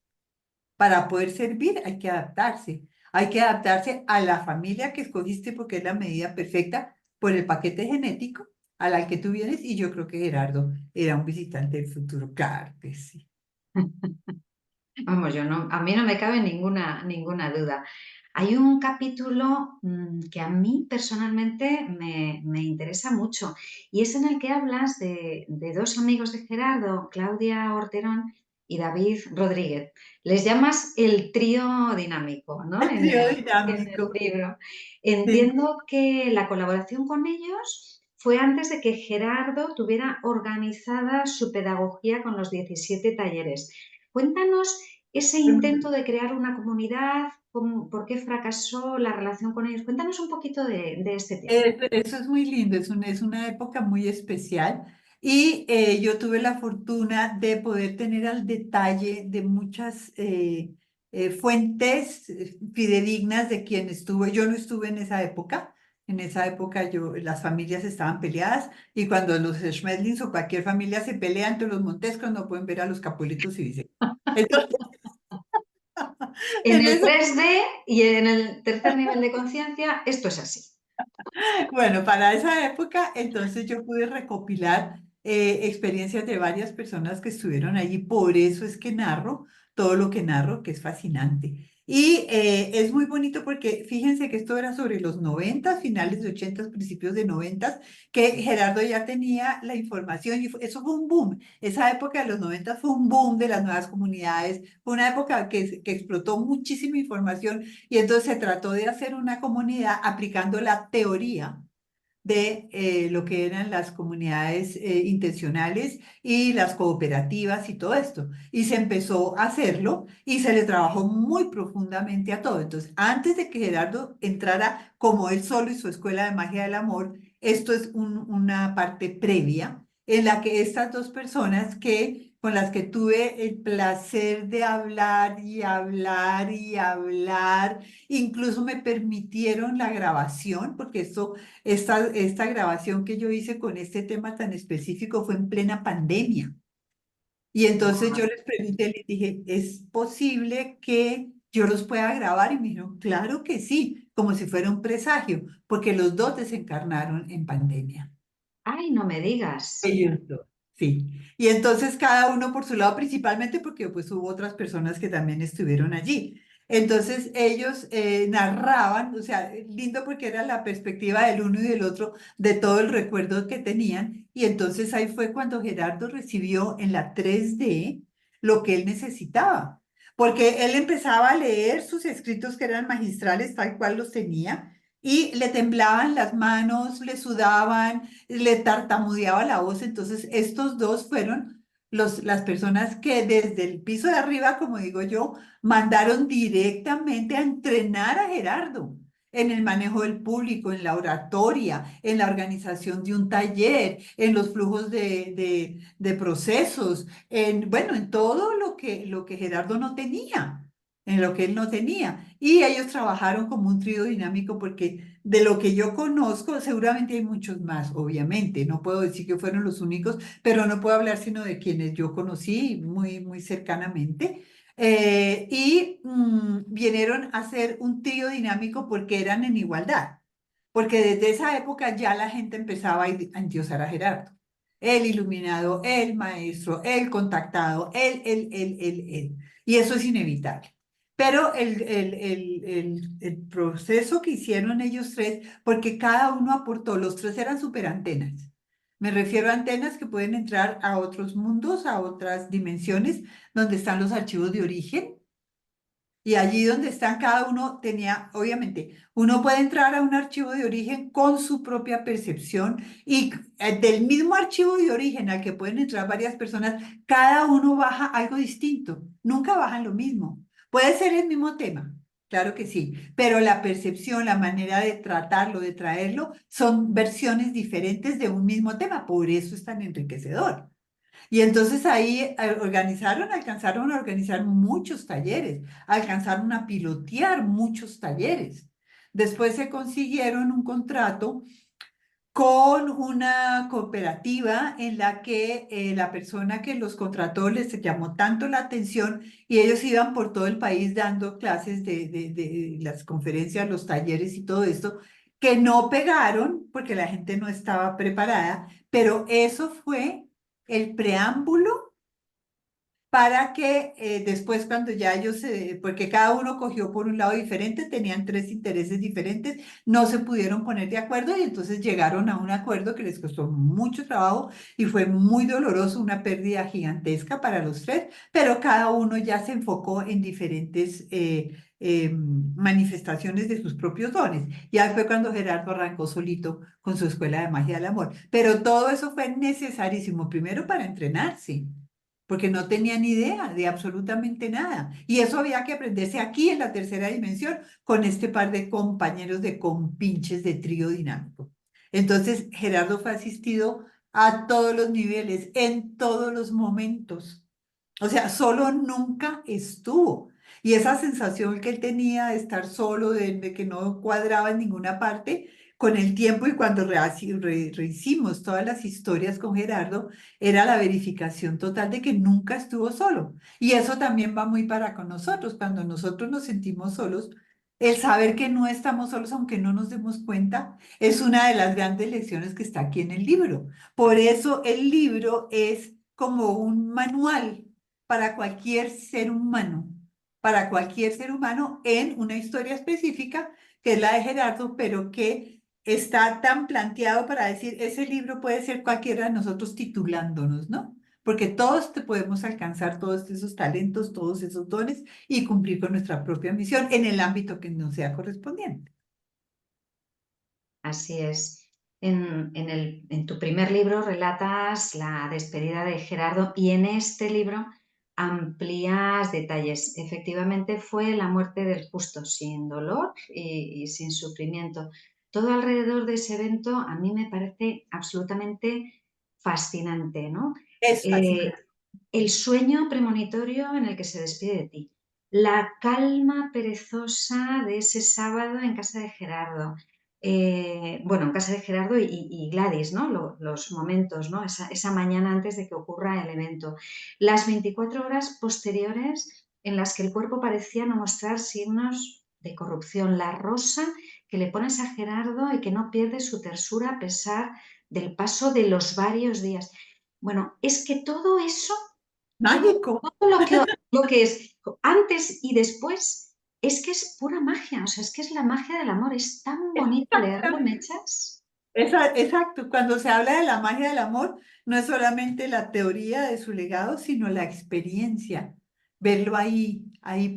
Para poder servir hay que adaptarse. Hay que adaptarse a la familia que escogiste porque es la medida perfecta por el paquete genético a la que tú vienes. Y yo creo que Gerardo era un visitante del futuro. Claro que sí. Vamos, yo no, a mí no me cabe ninguna duda. Hay un capítulo que a mí personalmente me interesa mucho y es en el que hablas de dos amigos de Gerardo, Claudia Orterón y David Rodríguez. Les llamas el trío dinámico, ¿no? El trío En el dinámico. libro. Sí. Entiendo que la colaboración con ellos fue antes de que Gerardo tuviera organizada su pedagogía con los 17 talleres. Cuéntanos ese intento de crear una comunidad, ¿por qué fracasó la relación con ellos? Cuéntanos un poquito de este tema. Eso es muy lindo, es una época muy especial y yo tuve la fortuna de poder tener al detalle de muchas fuentes fidedignas de quien estuvo. Yo no estuve en esa época las familias estaban peleadas y cuando los Schmedlings o cualquier familia se pelea entre los Montescos no pueden ver a los Capulitos y dice. Entonces, En en el ese 3D y en el tercer nivel de conciencia, esto es así. Bueno, para esa época, entonces yo pude recopilar experiencias de varias personas que estuvieron allí, por eso es que narro todo lo que narro, que es fascinante. Y es muy bonito porque fíjense que esto era sobre los 90, finales de 80, principios de 90, que Gerardo ya tenía la información y eso fue un boom. Esa época de los 90 fue un boom de las nuevas comunidades, fue una época que explotó muchísima información y entonces se trató de hacer una comunidad aplicando la teoría de lo que eran las comunidades intencionales y las cooperativas y todo esto. Y se empezó a hacerlo y se le trabajó muy profundamente a todo. Entonces, antes de que Gerardo entrara como él solo y su escuela de magia del amor, esto es una parte previa en la que estas dos personas con las que tuve el placer de hablar y hablar y hablar, incluso me permitieron la grabación, porque esta grabación que yo hice con este tema tan específico fue en plena pandemia. Y entonces yo les pregunté, les dije, ¿es posible que yo los pueda grabar? Y me dijeron, claro que sí, como si fuera un presagio, porque los dos desencarnaron en pandemia. Ay, no me digas. Ellos dos. Sí. Y entonces cada uno por su lado, principalmente porque pues hubo otras personas que también estuvieron allí. Entonces ellos narraban, o sea, lindo porque era la perspectiva del uno y del otro de todo el recuerdo que tenían. Y entonces ahí fue cuando Gerardo recibió en la 3D lo que él necesitaba. porque él empezaba a leer sus escritos que eran magistrales tal cual los tenía y le temblaban las manos, le sudaban, le tartamudeaba la voz. Entonces, estos dos fueron las personas que desde el piso de arriba, como digo yo, mandaron directamente a entrenar a Gerardo en el manejo del público, en la oratoria, en la organización de un taller, en los flujos de procesos, bueno, en todo lo que Gerardo no tenía, en lo que él no tenía. Y ellos trabajaron como un trío dinámico porque de lo que yo conozco, seguramente hay muchos más, obviamente. No puedo decir que fueron los únicos, pero no puedo hablar sino de quienes yo conocí muy cercanamente. Vinieron a ser un trío dinámico porque eran en igualdad, porque desde esa época ya la gente empezaba a endiosar a Gerardo. El iluminado, el maestro, el contactado, él. Y eso es inevitable. Pero el proceso que hicieron ellos tres, porque cada uno aportó, los tres eran superantenas. Me refiero a antenas que pueden entrar a otros mundos, a otras dimensiones, donde están los archivos de origen. Y allí donde están, cada uno tenía, obviamente, uno puede entrar a un archivo de origen con su propia percepción y del mismo archivo de origen al que pueden entrar varias personas, cada uno baja algo distinto, nunca bajan lo mismo. Puede ser el mismo tema, claro que sí, pero la percepción, la manera de tratarlo, de traerlo, son versiones diferentes de un mismo tema, por eso es tan enriquecedor. Y entonces ahí alcanzaron a organizar muchos talleres, alcanzaron a pilotear muchos talleres. Después se consiguieron un contrato con una cooperativa en la que la persona que los contrató les llamó tanto la atención y ellos iban por todo el país dando clases de las conferencias, los talleres y todo esto, que no pegaron porque la gente no estaba preparada, pero eso fue el preámbulo para que después cuando ya ellos, porque cada uno cogió por un lado diferente, tenían tres intereses diferentes, no se pudieron poner de acuerdo y entonces llegaron a un acuerdo que les costó mucho trabajo y fue muy doloroso, una pérdida gigantesca para los tres, pero cada uno ya se enfocó en diferentes manifestaciones de sus propios dones. Y ahí fue cuando Gerardo arrancó solito con su escuela de magia del amor. Pero todo eso fue necesarísimo, primero para entrenarse porque no tenían idea de absolutamente nada. Y eso había que aprenderse aquí en la tercera dimensión con este par de compañeros de compinches de trío dinámico. Entonces, Gerardo fue asistido a todos los niveles, en todos los momentos. O sea, solo nunca estuvo. Y esa sensación que él tenía de estar solo, de que no cuadraba en ninguna parte, con el tiempo y cuando rehicimos todas las historias con Gerardo, era la verificación total de que nunca estuvo solo. Y eso también va muy para con nosotros. Cuando nosotros nos sentimos solos, el saber que no estamos solos, aunque no nos demos cuenta, es una de las grandes lecciones que está aquí en el libro. Por eso el libro es como un manual para cualquier ser humano, para cualquier ser humano en una historia específica, que es la de Gerardo, pero que está tan planteado para decir, ese libro puede ser cualquiera de nosotros titulándonos, ¿no? Porque todos te podemos alcanzar todos esos talentos, todos esos dones y cumplir con nuestra propia misión en el ámbito que nos sea correspondiente. Así es. En tu primer libro relatas la despedida de Gerardo y en este libro amplías detalles. Efectivamente fue la muerte del justo, sin dolor y sin sufrimiento. Todo alrededor de ese evento a mí me parece absolutamente fascinante, ¿no? Es Eh, fascinante. el sueño premonitorio en el que se despide de ti, la calma perezosa de ese sábado en casa de Gerardo, bueno, en casa de Gerardo y Gladys, ¿no? Los momentos, ¿no? Esa mañana antes de que ocurra el evento. Las 24 horas posteriores en las que el cuerpo parecía no mostrar signos de corrupción. La rosa que le pones a Gerardo y que no pierde su tersura a pesar del paso de los varios días. Bueno, es que todo eso, Mágico. todo lo que es antes y después, es que es pura magia, o sea, es que es la magia del amor, es tan bonito leerlo, Mechas. Exacto, cuando se habla de la magia del amor, no es solamente la teoría de su legado, sino la experiencia verlo ahí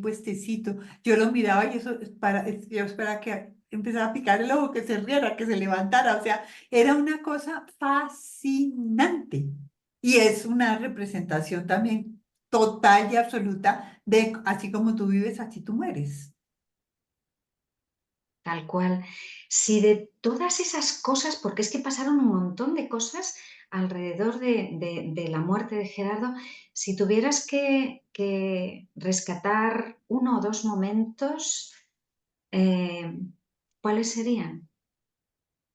puestecito. Yo lo miraba y eso, yo esperaba que empezara a picar el ojo, que se riera, que se levantara. O sea, era una cosa fascinante. Y es una representación también total y absoluta de así como tú vives, así tú mueres. Tal cual. Si de todas esas cosas, porque es que pasaron un montón de cosas alrededor de la muerte de Gerardo, si tuvieras que rescatar uno o dos momentos, eh, ¿cuáles serían?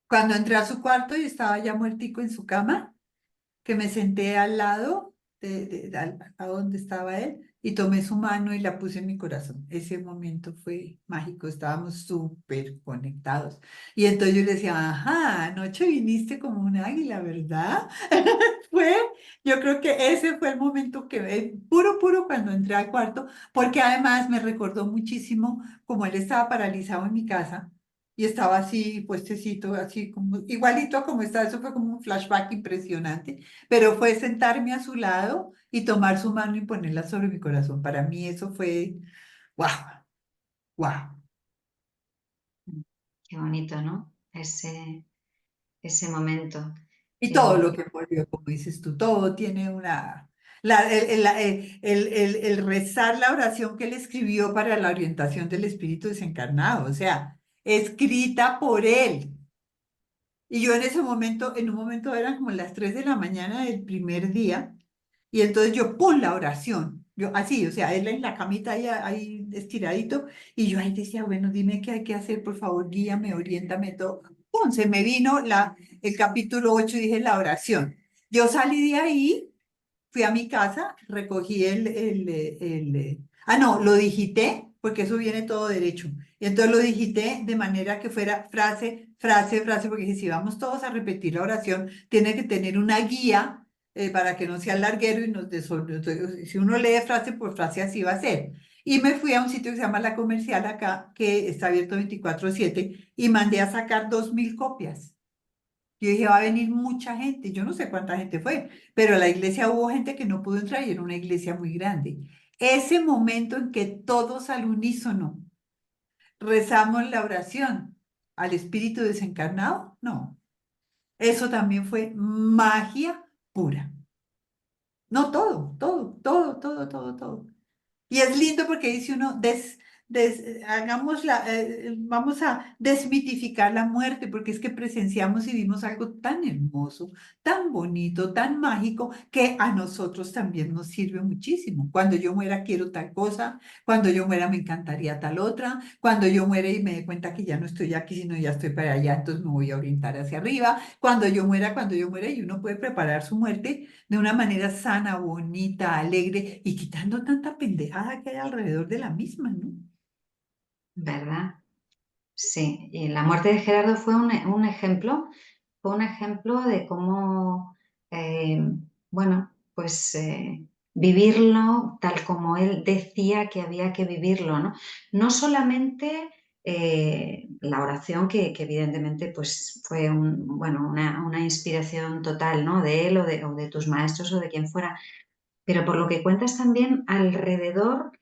Cuando entré a su cuarto y estaba ya muertico en su cama, que me senté al lado a donde estaba él y tomé su mano y la puse en mi corazón. Ese momento fue mágico, estábamos súper conectados. Y entonces yo le decía, ajá, anoche viniste como un águila, ¿verdad? Fue, yo creo que ese fue el momento que, puro, puro cuando entré al cuarto, porque además me recordó muchísimo como él estaba paralizado en mi casa. Y estaba así, puestecito, así como, igualito como está, eso fue como un flashback impresionante, pero fue sentarme a su lado y tomar su mano y ponerla sobre mi corazón. Para mí eso fue, wow, wow. Qué bonito, ¿no? Ese momento. Y Qué todo bonito. lo que envolvió, como dices tú, todo tiene una... el rezar la oración que él escribió para la orientación del espíritu desencarnado, o sea, escrita por él. Y yo en ese momento, en un momento eran como las 3 de la mañana del primer día, y entonces yo, ¡pum!, la oración. Yo así, o sea, él en la camita ahí estiradito, y yo ahí decía, bueno, dime qué hay que hacer, por favor, guíame, oriéntame todo. ¡Pum!, se me vino el capítulo 8 y dije la oración. Yo salí de ahí, fui a mi casa, recogí no, lo digité, porque eso viene todo derecho. Y entonces lo digité de manera que fuera frase, frase, frase, porque dije, si vamos todos a repetir la oración, tiene que tener una guía para que no sea larguero y si uno lee frase por frase, así va a ser. Y me fui a un sitio que se llama La Comercial acá, que está abierto 24/7, y mandé a sacar 2000 copias. Yo dije, va a venir mucha gente. Yo no sé cuánta gente fue, pero a la iglesia hubo gente que no pudo entrar y era una iglesia muy grande. Ese momento en que todos al unísono rezamos la oración al espíritu desencarnado, no. Eso también fue magia pura. No todo, todo, todo, todo, todo, todo. Y es lindo porque dice uno, vamos a desmitificar la muerte, porque es que presenciamos y vimos algo tan hermoso, tan bonito, tan mágico, que a nosotros también nos sirve muchísimo. Cuando yo muera quiero tal cosa, cuando yo muera me encantaría tal otra, cuando yo muera y me dé cuenta que ya no estoy aquí, sino ya estoy para allá, entonces me voy a orientar hacia arriba. Cuando yo muera, y uno puede preparar su muerte de una manera sana, bonita, alegre y quitando tanta pendejada que hay alrededor de la misma, ¿no? ¿Verdad? Sí. Y la muerte de Gerardo fue un ejemplo de cómo, eh, bueno, pues vivirlo tal como él decía que había que vivirlo, ¿no? No solamente la oración, que evidentemente pues fue bueno, una inspiración total, ¿no? De él o de tus maestros o de quien fuera, pero por lo que cuentas también alrededor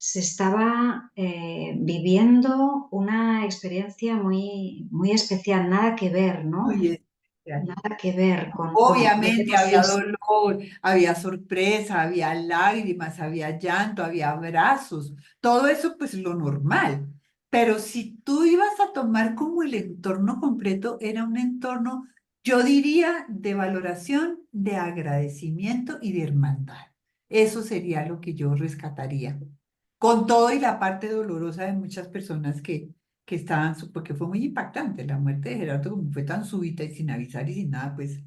se estaba viviendo una experiencia muy especial, nada que ver, ¿no? Muy especial. Nada que ver con lo que Obviamente hemos había visto. dolor, había sorpresa, había lágrimas, había llanto, había abrazos, todo eso pues lo normal. Pero si tú ibas a tomar como el entorno completo, era un entorno, yo diría, de valoración, de agradecimiento y de hermandad. Eso sería lo que yo rescataría. Con todo y la parte dolorosa de muchas personas que estaban, porque fue muy impactante la muerte de Gerardo, como fue tan súbita y sin avisar y sin nada, pues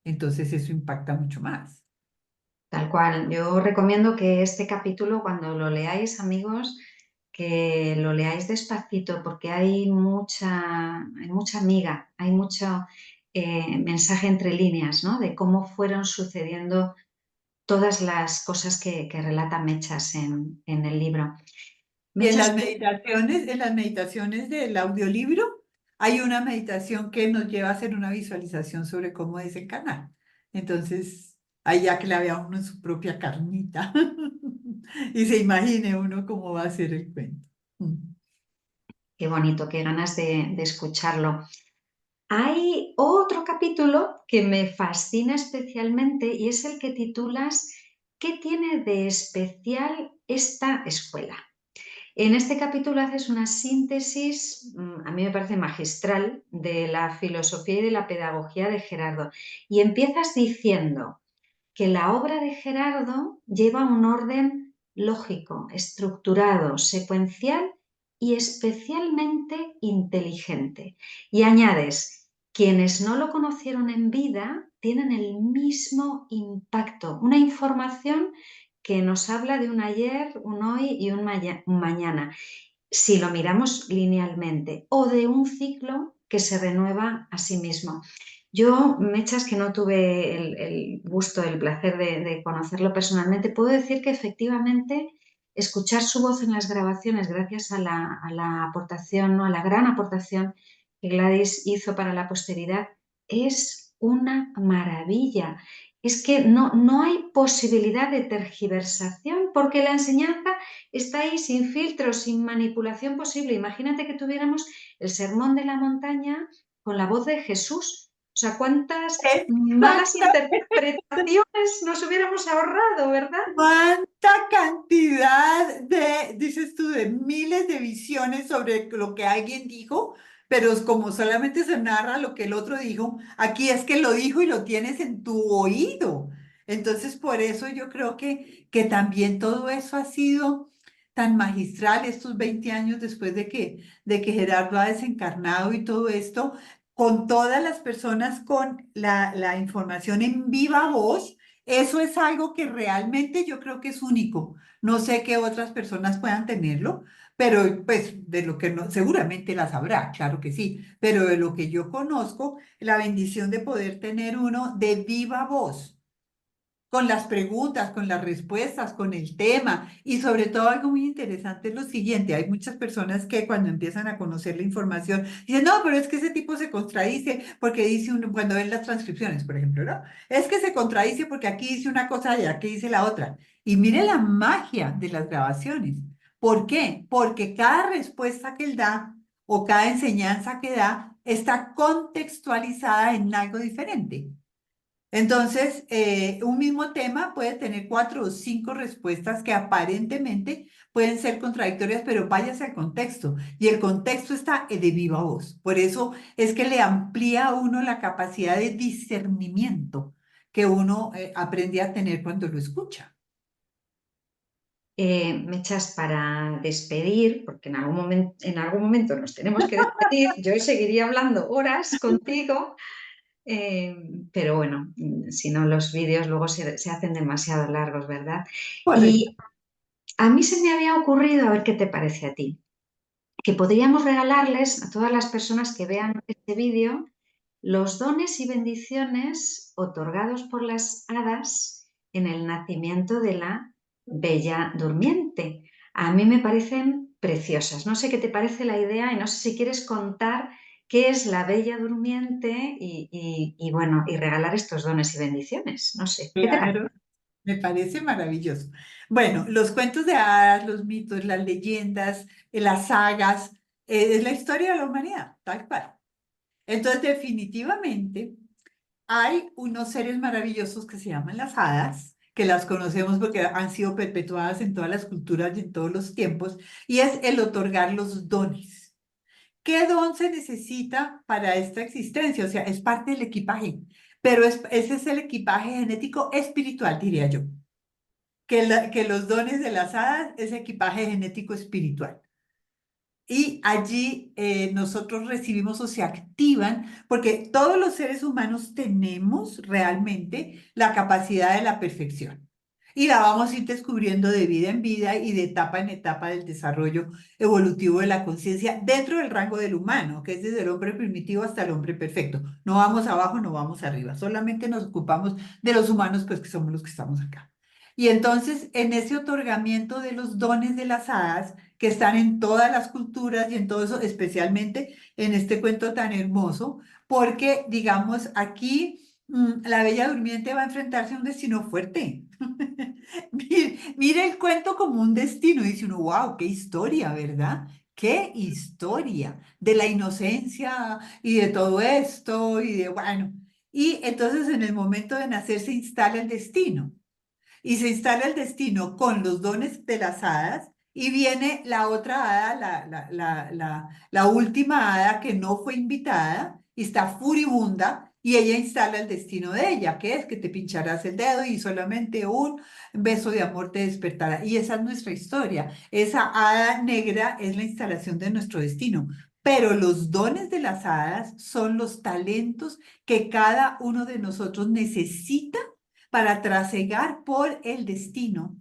entonces eso impacta mucho más. Tal cual. Yo recomiendo que este capítulo, cuando lo leáis, amigos, que lo leáis despacito, porque hay mucha miga, hay mucho mensaje entre líneas, ¿no? De cómo fueron sucediendo todas las cosas que relata Mechas en el libro. Y Mechas, en las meditaciones del audiolibro, hay una meditación que nos lleva a hacer una visualización sobre cómo es el canal. Entonces, ahí ya que la vea uno en su propia carnita. y se imagine uno cómo va a ser el cuento. Qué bonito, qué ganas de escucharlo. Hay otro capítulo que me fascina especialmente y es el que titulas ¿Qué tiene de especial esta escuela? En este capítulo haces una síntesis, a mí me parece magistral, de la filosofía y de la pedagogía de Gerardo. Y empiezas diciendo que la obra de Gerardo lleva un orden lógico, estructurado, secuencial y especialmente inteligente. Y añades, quienes no lo conocieron en vida tienen el mismo impacto, una información que nos habla de un ayer, un hoy y un mañana, si lo miramos linealmente, o de un ciclo que se renueva a sí mismo. Yo, Mechas, que no tuve el gusto, el placer de conocerlo personalmente, puedo decir que efectivamente escuchar su voz en las grabaciones, gracias a la aportación, ¿no? A la gran aportación que Gladys hizo para la posteridad, es una maravilla. Es que no hay posibilidad de tergiversación porque la enseñanza está ahí sin filtro, sin manipulación posible. Imagínate que tuviéramos el sermón de la montaña con la voz de Jesús. O sea, cuántas malas Exactamente. interpretaciones nos hubiéramos ahorrado, ¿verdad? ¿Cuánta cantidad de, dices tú, de miles de visiones sobre lo que alguien dijo? Pero es como solamente se narra lo que el otro dijo, aquí es que lo dijo y lo tienes en tu oído. Entonces, por eso yo creo que también todo eso ha sido tan magistral estos 20 años después de que Gerardo ha desencarnado y todo esto, con todas las personas con la información en viva voz. Eso es algo que realmente yo creo que es único. No sé qué otras personas puedan tenerlo, pero pues de lo que no, seguramente las habrá, claro que sí, pero de lo que yo conozco, la bendición de poder tener uno de viva voz con las preguntas, con las respuestas, con el tema. Y sobre todo algo muy interesante es lo siguiente, hay muchas personas que cuando empiezan a conocer la información dicen, no, pero es que ese tipo se contradice porque dice uno, cuando ven las transcripciones, por ejemplo, ¿no? Es que se contradice porque aquí dice una cosa y aquí dice la otra. Y mire la magia de las grabaciones. ¿Por qué? Porque cada respuesta que él da o cada enseñanza que da está contextualizada en algo diferente. Entonces, un mismo tema puede tener 4 o 5 respuestas que aparentemente pueden ser contradictorias, pero váyase al contexto. Y el contexto está de viva voz. Por eso es que le amplía a uno la capacidad de discernimiento que uno aprende a tener cuando lo escucha. Mechas, para despedir, porque en algún momento nos tenemos que despedir, yo seguiría hablando horas contigo, pero bueno, si no los vídeos luego se hacen demasiado largos, ¿verdad? Correcto. Y a mí se me había ocurrido, a ver qué te parece a ti, que podríamos regalarles a todas las personas que vean este vídeo los dones y bendiciones otorgados por las hadas en el nacimiento de la Bella Durmiente. A mí me parecen preciosas. No sé qué te parece la idea y no sé si quieres contar qué es la Bella Durmiente y bueno, y regalar estos dones y bendiciones. No sé, ¿qué te parece? Claro, me parece maravilloso. Bueno, los cuentos de hadas, los mitos, las leyendas, las sagas, es la historia de la humanidad, tal cual. Entonces, definitivamente, hay unos seres maravillosos que se llaman las hadas, que las conocemos porque han sido perpetuadas en todas las culturas y en todos los tiempos, y es el otorgar los dones. ¿Qué don se necesita para esta existencia? O sea, es parte del equipaje, pero ese es el equipaje genético espiritual, diría yo, que los dones de las hadas es equipaje genético espiritual. Y allí nosotros recibimos o se activan, porque todos los seres humanos tenemos realmente la capacidad de la perfección. Y la vamos a ir descubriendo de vida en vida y de etapa en etapa del desarrollo evolutivo de la conciencia dentro del rango del humano, que es desde el hombre primitivo hasta el hombre perfecto. No vamos abajo, no vamos arriba. Solamente nos ocupamos de los humanos, pues que somos los que estamos acá. Y entonces, en ese otorgamiento de los dones de las hadas, que están en todas las culturas y en todo eso, especialmente en este cuento tan hermoso, porque, digamos, aquí La Bella Durmiente va a enfrentarse a un destino fuerte. Mire el cuento como un destino. Dice uno, wow, qué historia, ¿verdad? Qué historia de la inocencia y de todo esto y de, bueno. Y entonces en el momento de nacer se instala el destino. Y se instala el destino con los dones de las hadas y viene la otra hada, la última hada que no fue invitada y está furibunda y ella instala el destino de ella, que es que te pincharás el dedo y solamente un beso de amor te despertará. Y esa es nuestra historia. Esa hada negra es la instalación de nuestro destino. Pero los dones de las hadas son los talentos que cada uno de nosotros necesita para trasegar por el destino,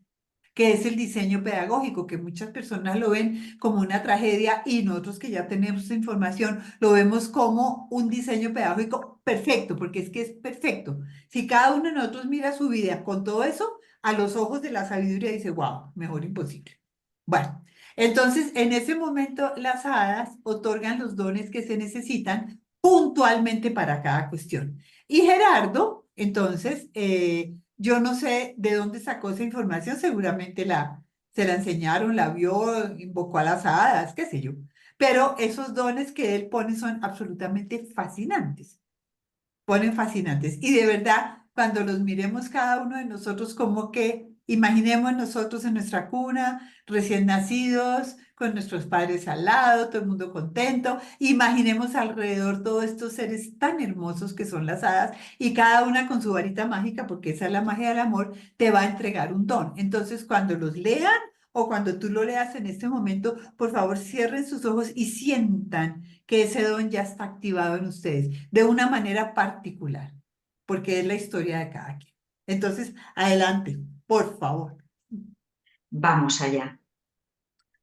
que es el diseño pedagógico, que muchas personas lo ven como una tragedia y nosotros que ya tenemos información lo vemos como un diseño pedagógico perfecto, porque es que es perfecto. Si cada uno de nosotros mira su vida con todo eso, a los ojos de la sabiduría dice, wow, mejor imposible. Bueno, entonces en ese momento las hadas otorgan los dones que se necesitan puntualmente para cada cuestión. Y Gerardo, entonces, yo no sé de dónde sacó esa información, seguramente se la enseñaron, la vio, invocó a las hadas, qué sé yo. Pero esos dones que él pone son absolutamente fascinantes, ponen fascinantes. Y de verdad, cuando los miremos cada uno de nosotros, como que imaginemos nosotros en nuestra cuna, recién nacidos, con nuestros padres al lado, todo el mundo contento. Imaginemos alrededor todos estos seres tan hermosos que son las hadas y cada una con su varita mágica, porque esa es la magia del amor, te va a entregar un don. Entonces, cuando los lean o cuando tú lo leas en este momento, por favor, cierren sus ojos y sientan que ese don ya está activado en ustedes de una manera particular, porque es la historia de cada quien. Entonces, adelante, por favor. Vamos allá.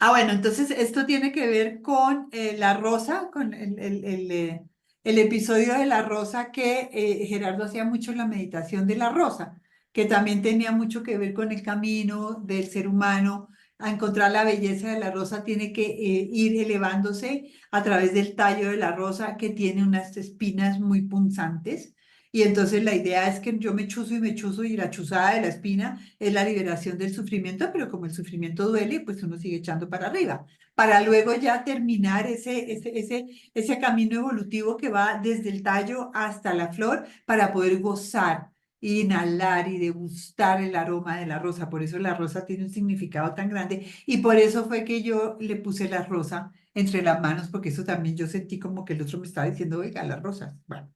Bueno, entonces esto tiene que ver con la rosa, con el episodio de la rosa que Gerardo hacía mucho en la meditación de la rosa, que también tenía mucho que ver con el camino del ser humano a encontrar la belleza de la rosa, tiene que ir elevándose a través del tallo de la rosa que tiene unas espinas muy punzantes. Y entonces la idea es que yo me chuzo y me chuzo y la chuzada de la espina es la liberación del sufrimiento, pero como el sufrimiento duele, pues uno sigue echando para arriba, para luego ya terminar ese camino evolutivo que va desde el tallo hasta la flor para poder gozar, inhalar y degustar el aroma de la rosa. Por eso la rosa tiene un significado tan grande y por eso fue que yo le puse la rosa entre las manos, porque eso también yo sentí como que el otro me estaba diciendo, oiga, las rosas. Bueno.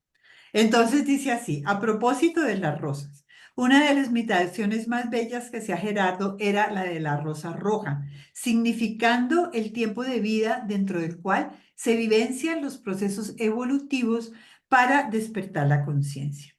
Entonces dice así, a propósito de las rosas, una de las meditaciones más bellas que hacía Gerardo era la de la rosa roja, significando el tiempo de vida dentro del cual se vivencian los procesos evolutivos para despertar la conciencia.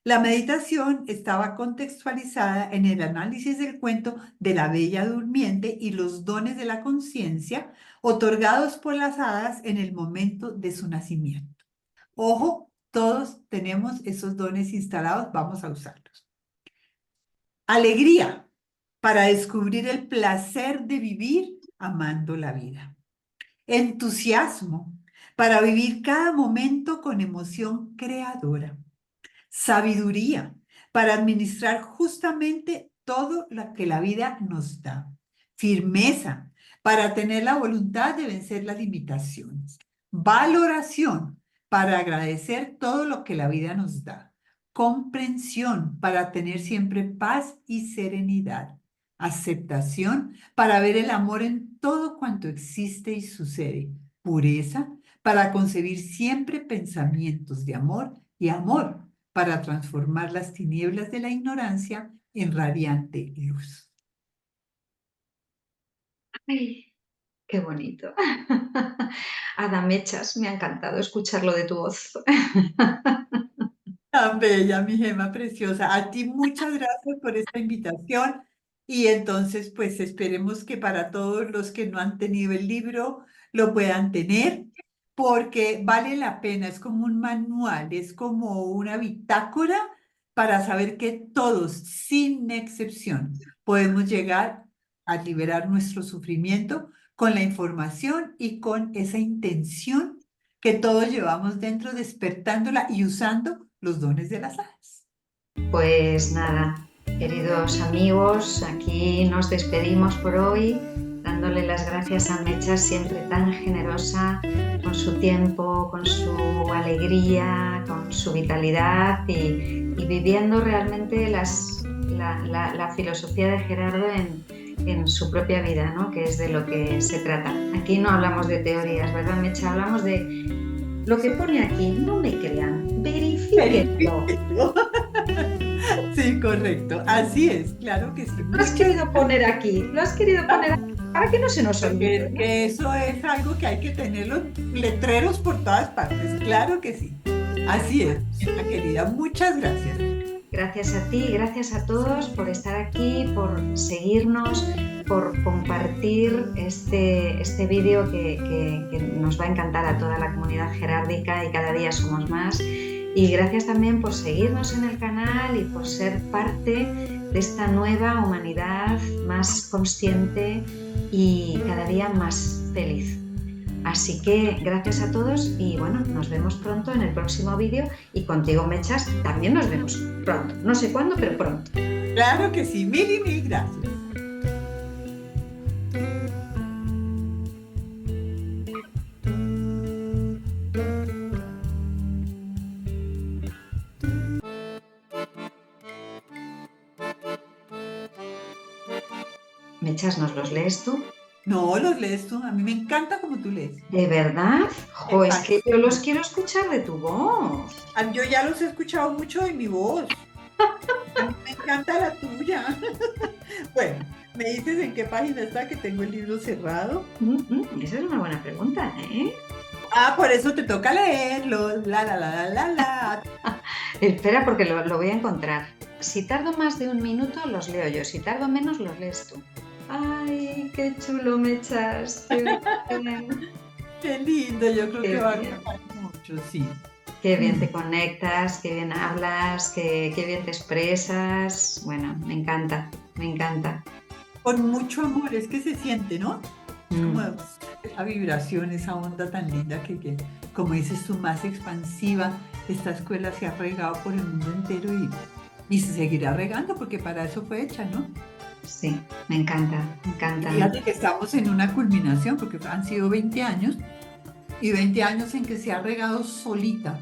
La meditación estaba contextualizada en el análisis del cuento de la Bella Durmiente y los dones de la conciencia otorgados por las hadas en el momento de su nacimiento. Ojo, todos tenemos esos dones instalados, vamos a usarlos. Alegría para descubrir el placer de vivir amando la vida. Entusiasmo para vivir cada momento con emoción creadora. Sabiduría para administrar justamente todo lo que la vida nos da. Firmeza para tener la voluntad de vencer las limitaciones. Valoración para agradecer todo lo que la vida nos da. Comprensión para tener siempre paz y serenidad. Aceptación para ver el amor en todo cuanto existe y sucede. Pureza para concebir siempre pensamientos de amor y amor para transformar las tinieblas de la ignorancia en radiante luz. Ay, qué bonito. Adamechas, me ha encantado escucharlo de tu voz. Tan bella, mi gema preciosa. A ti muchas gracias por esta invitación y entonces pues esperemos que para todos los que no han tenido el libro lo puedan tener porque vale la pena, es como un manual, es como una bitácora para saber que todos, sin excepción, podemos llegar a liberar nuestro sufrimiento con la información y con esa intención que todos llevamos dentro, despertándola y usando los dones de las aves. Pues nada, queridos amigos, aquí nos despedimos por hoy, dándole las gracias a Mechas, siempre tan generosa, con su tiempo, con su alegría, con su vitalidad y viviendo realmente la filosofía de Gerardo en su propia vida, ¿no? Que es de lo que se trata. Aquí no hablamos de teorías, ¿verdad, Mecha? Hablamos de lo que pone aquí. No me crean, verifíquenlo. Sí, correcto. Así es, claro que sí. Lo has querido poner aquí, lo has querido poner aquí, para que no se nos olvide, ¿no? Que eso es algo que hay que tener los letreros por todas partes, claro que sí. Así es, mi querida, muchas gracias. Gracias a ti, gracias a todos por estar aquí, por seguirnos, por compartir este vídeo que nos va a encantar a toda la comunidad gerárdica y cada día somos más. Y gracias también por seguirnos en el canal y por ser parte de esta nueva humanidad más consciente y cada día más feliz. Así que gracias a todos y bueno, nos vemos pronto en el próximo vídeo y contigo, Mechas, también nos vemos pronto. No sé cuándo, pero pronto. Claro que sí, mil y mil gracias. Mechas, ¿nos los lees tú? No, los lees tú, a mí me encanta como tú lees. ¿De verdad? Jo, es que yo los quiero escuchar de tu voz. Yo ya los he escuchado mucho de mi voz. A mí me encanta la tuya. Bueno, me dices en qué página está que tengo el libro cerrado. Esa es una buena pregunta, ¿eh? Ah, por eso te toca leerlo. La. Espera, porque lo voy a encontrar. Si tardo más de un minuto, los leo yo. Si tardo menos, los lees tú. ¡Ay, qué chulo, Mechas! ¡Qué bien! Qué lindo, yo creo Qué que va a bien. gustar mucho, sí. Qué bien te conectas, qué bien hablas, qué bien te expresas. Bueno, me encanta, me encanta. Con mucho amor, es que se siente, ¿no? Es Mm. como esa vibración, esa onda tan linda que, como dices tú, más expansiva. Esta escuela se ha regado por el mundo entero y se seguirá regando porque para eso fue hecha, ¿no? Sí, me encanta, me encanta. Fíjate que estamos en una culminación porque han sido 20 años y 20 años en que se ha regado solita.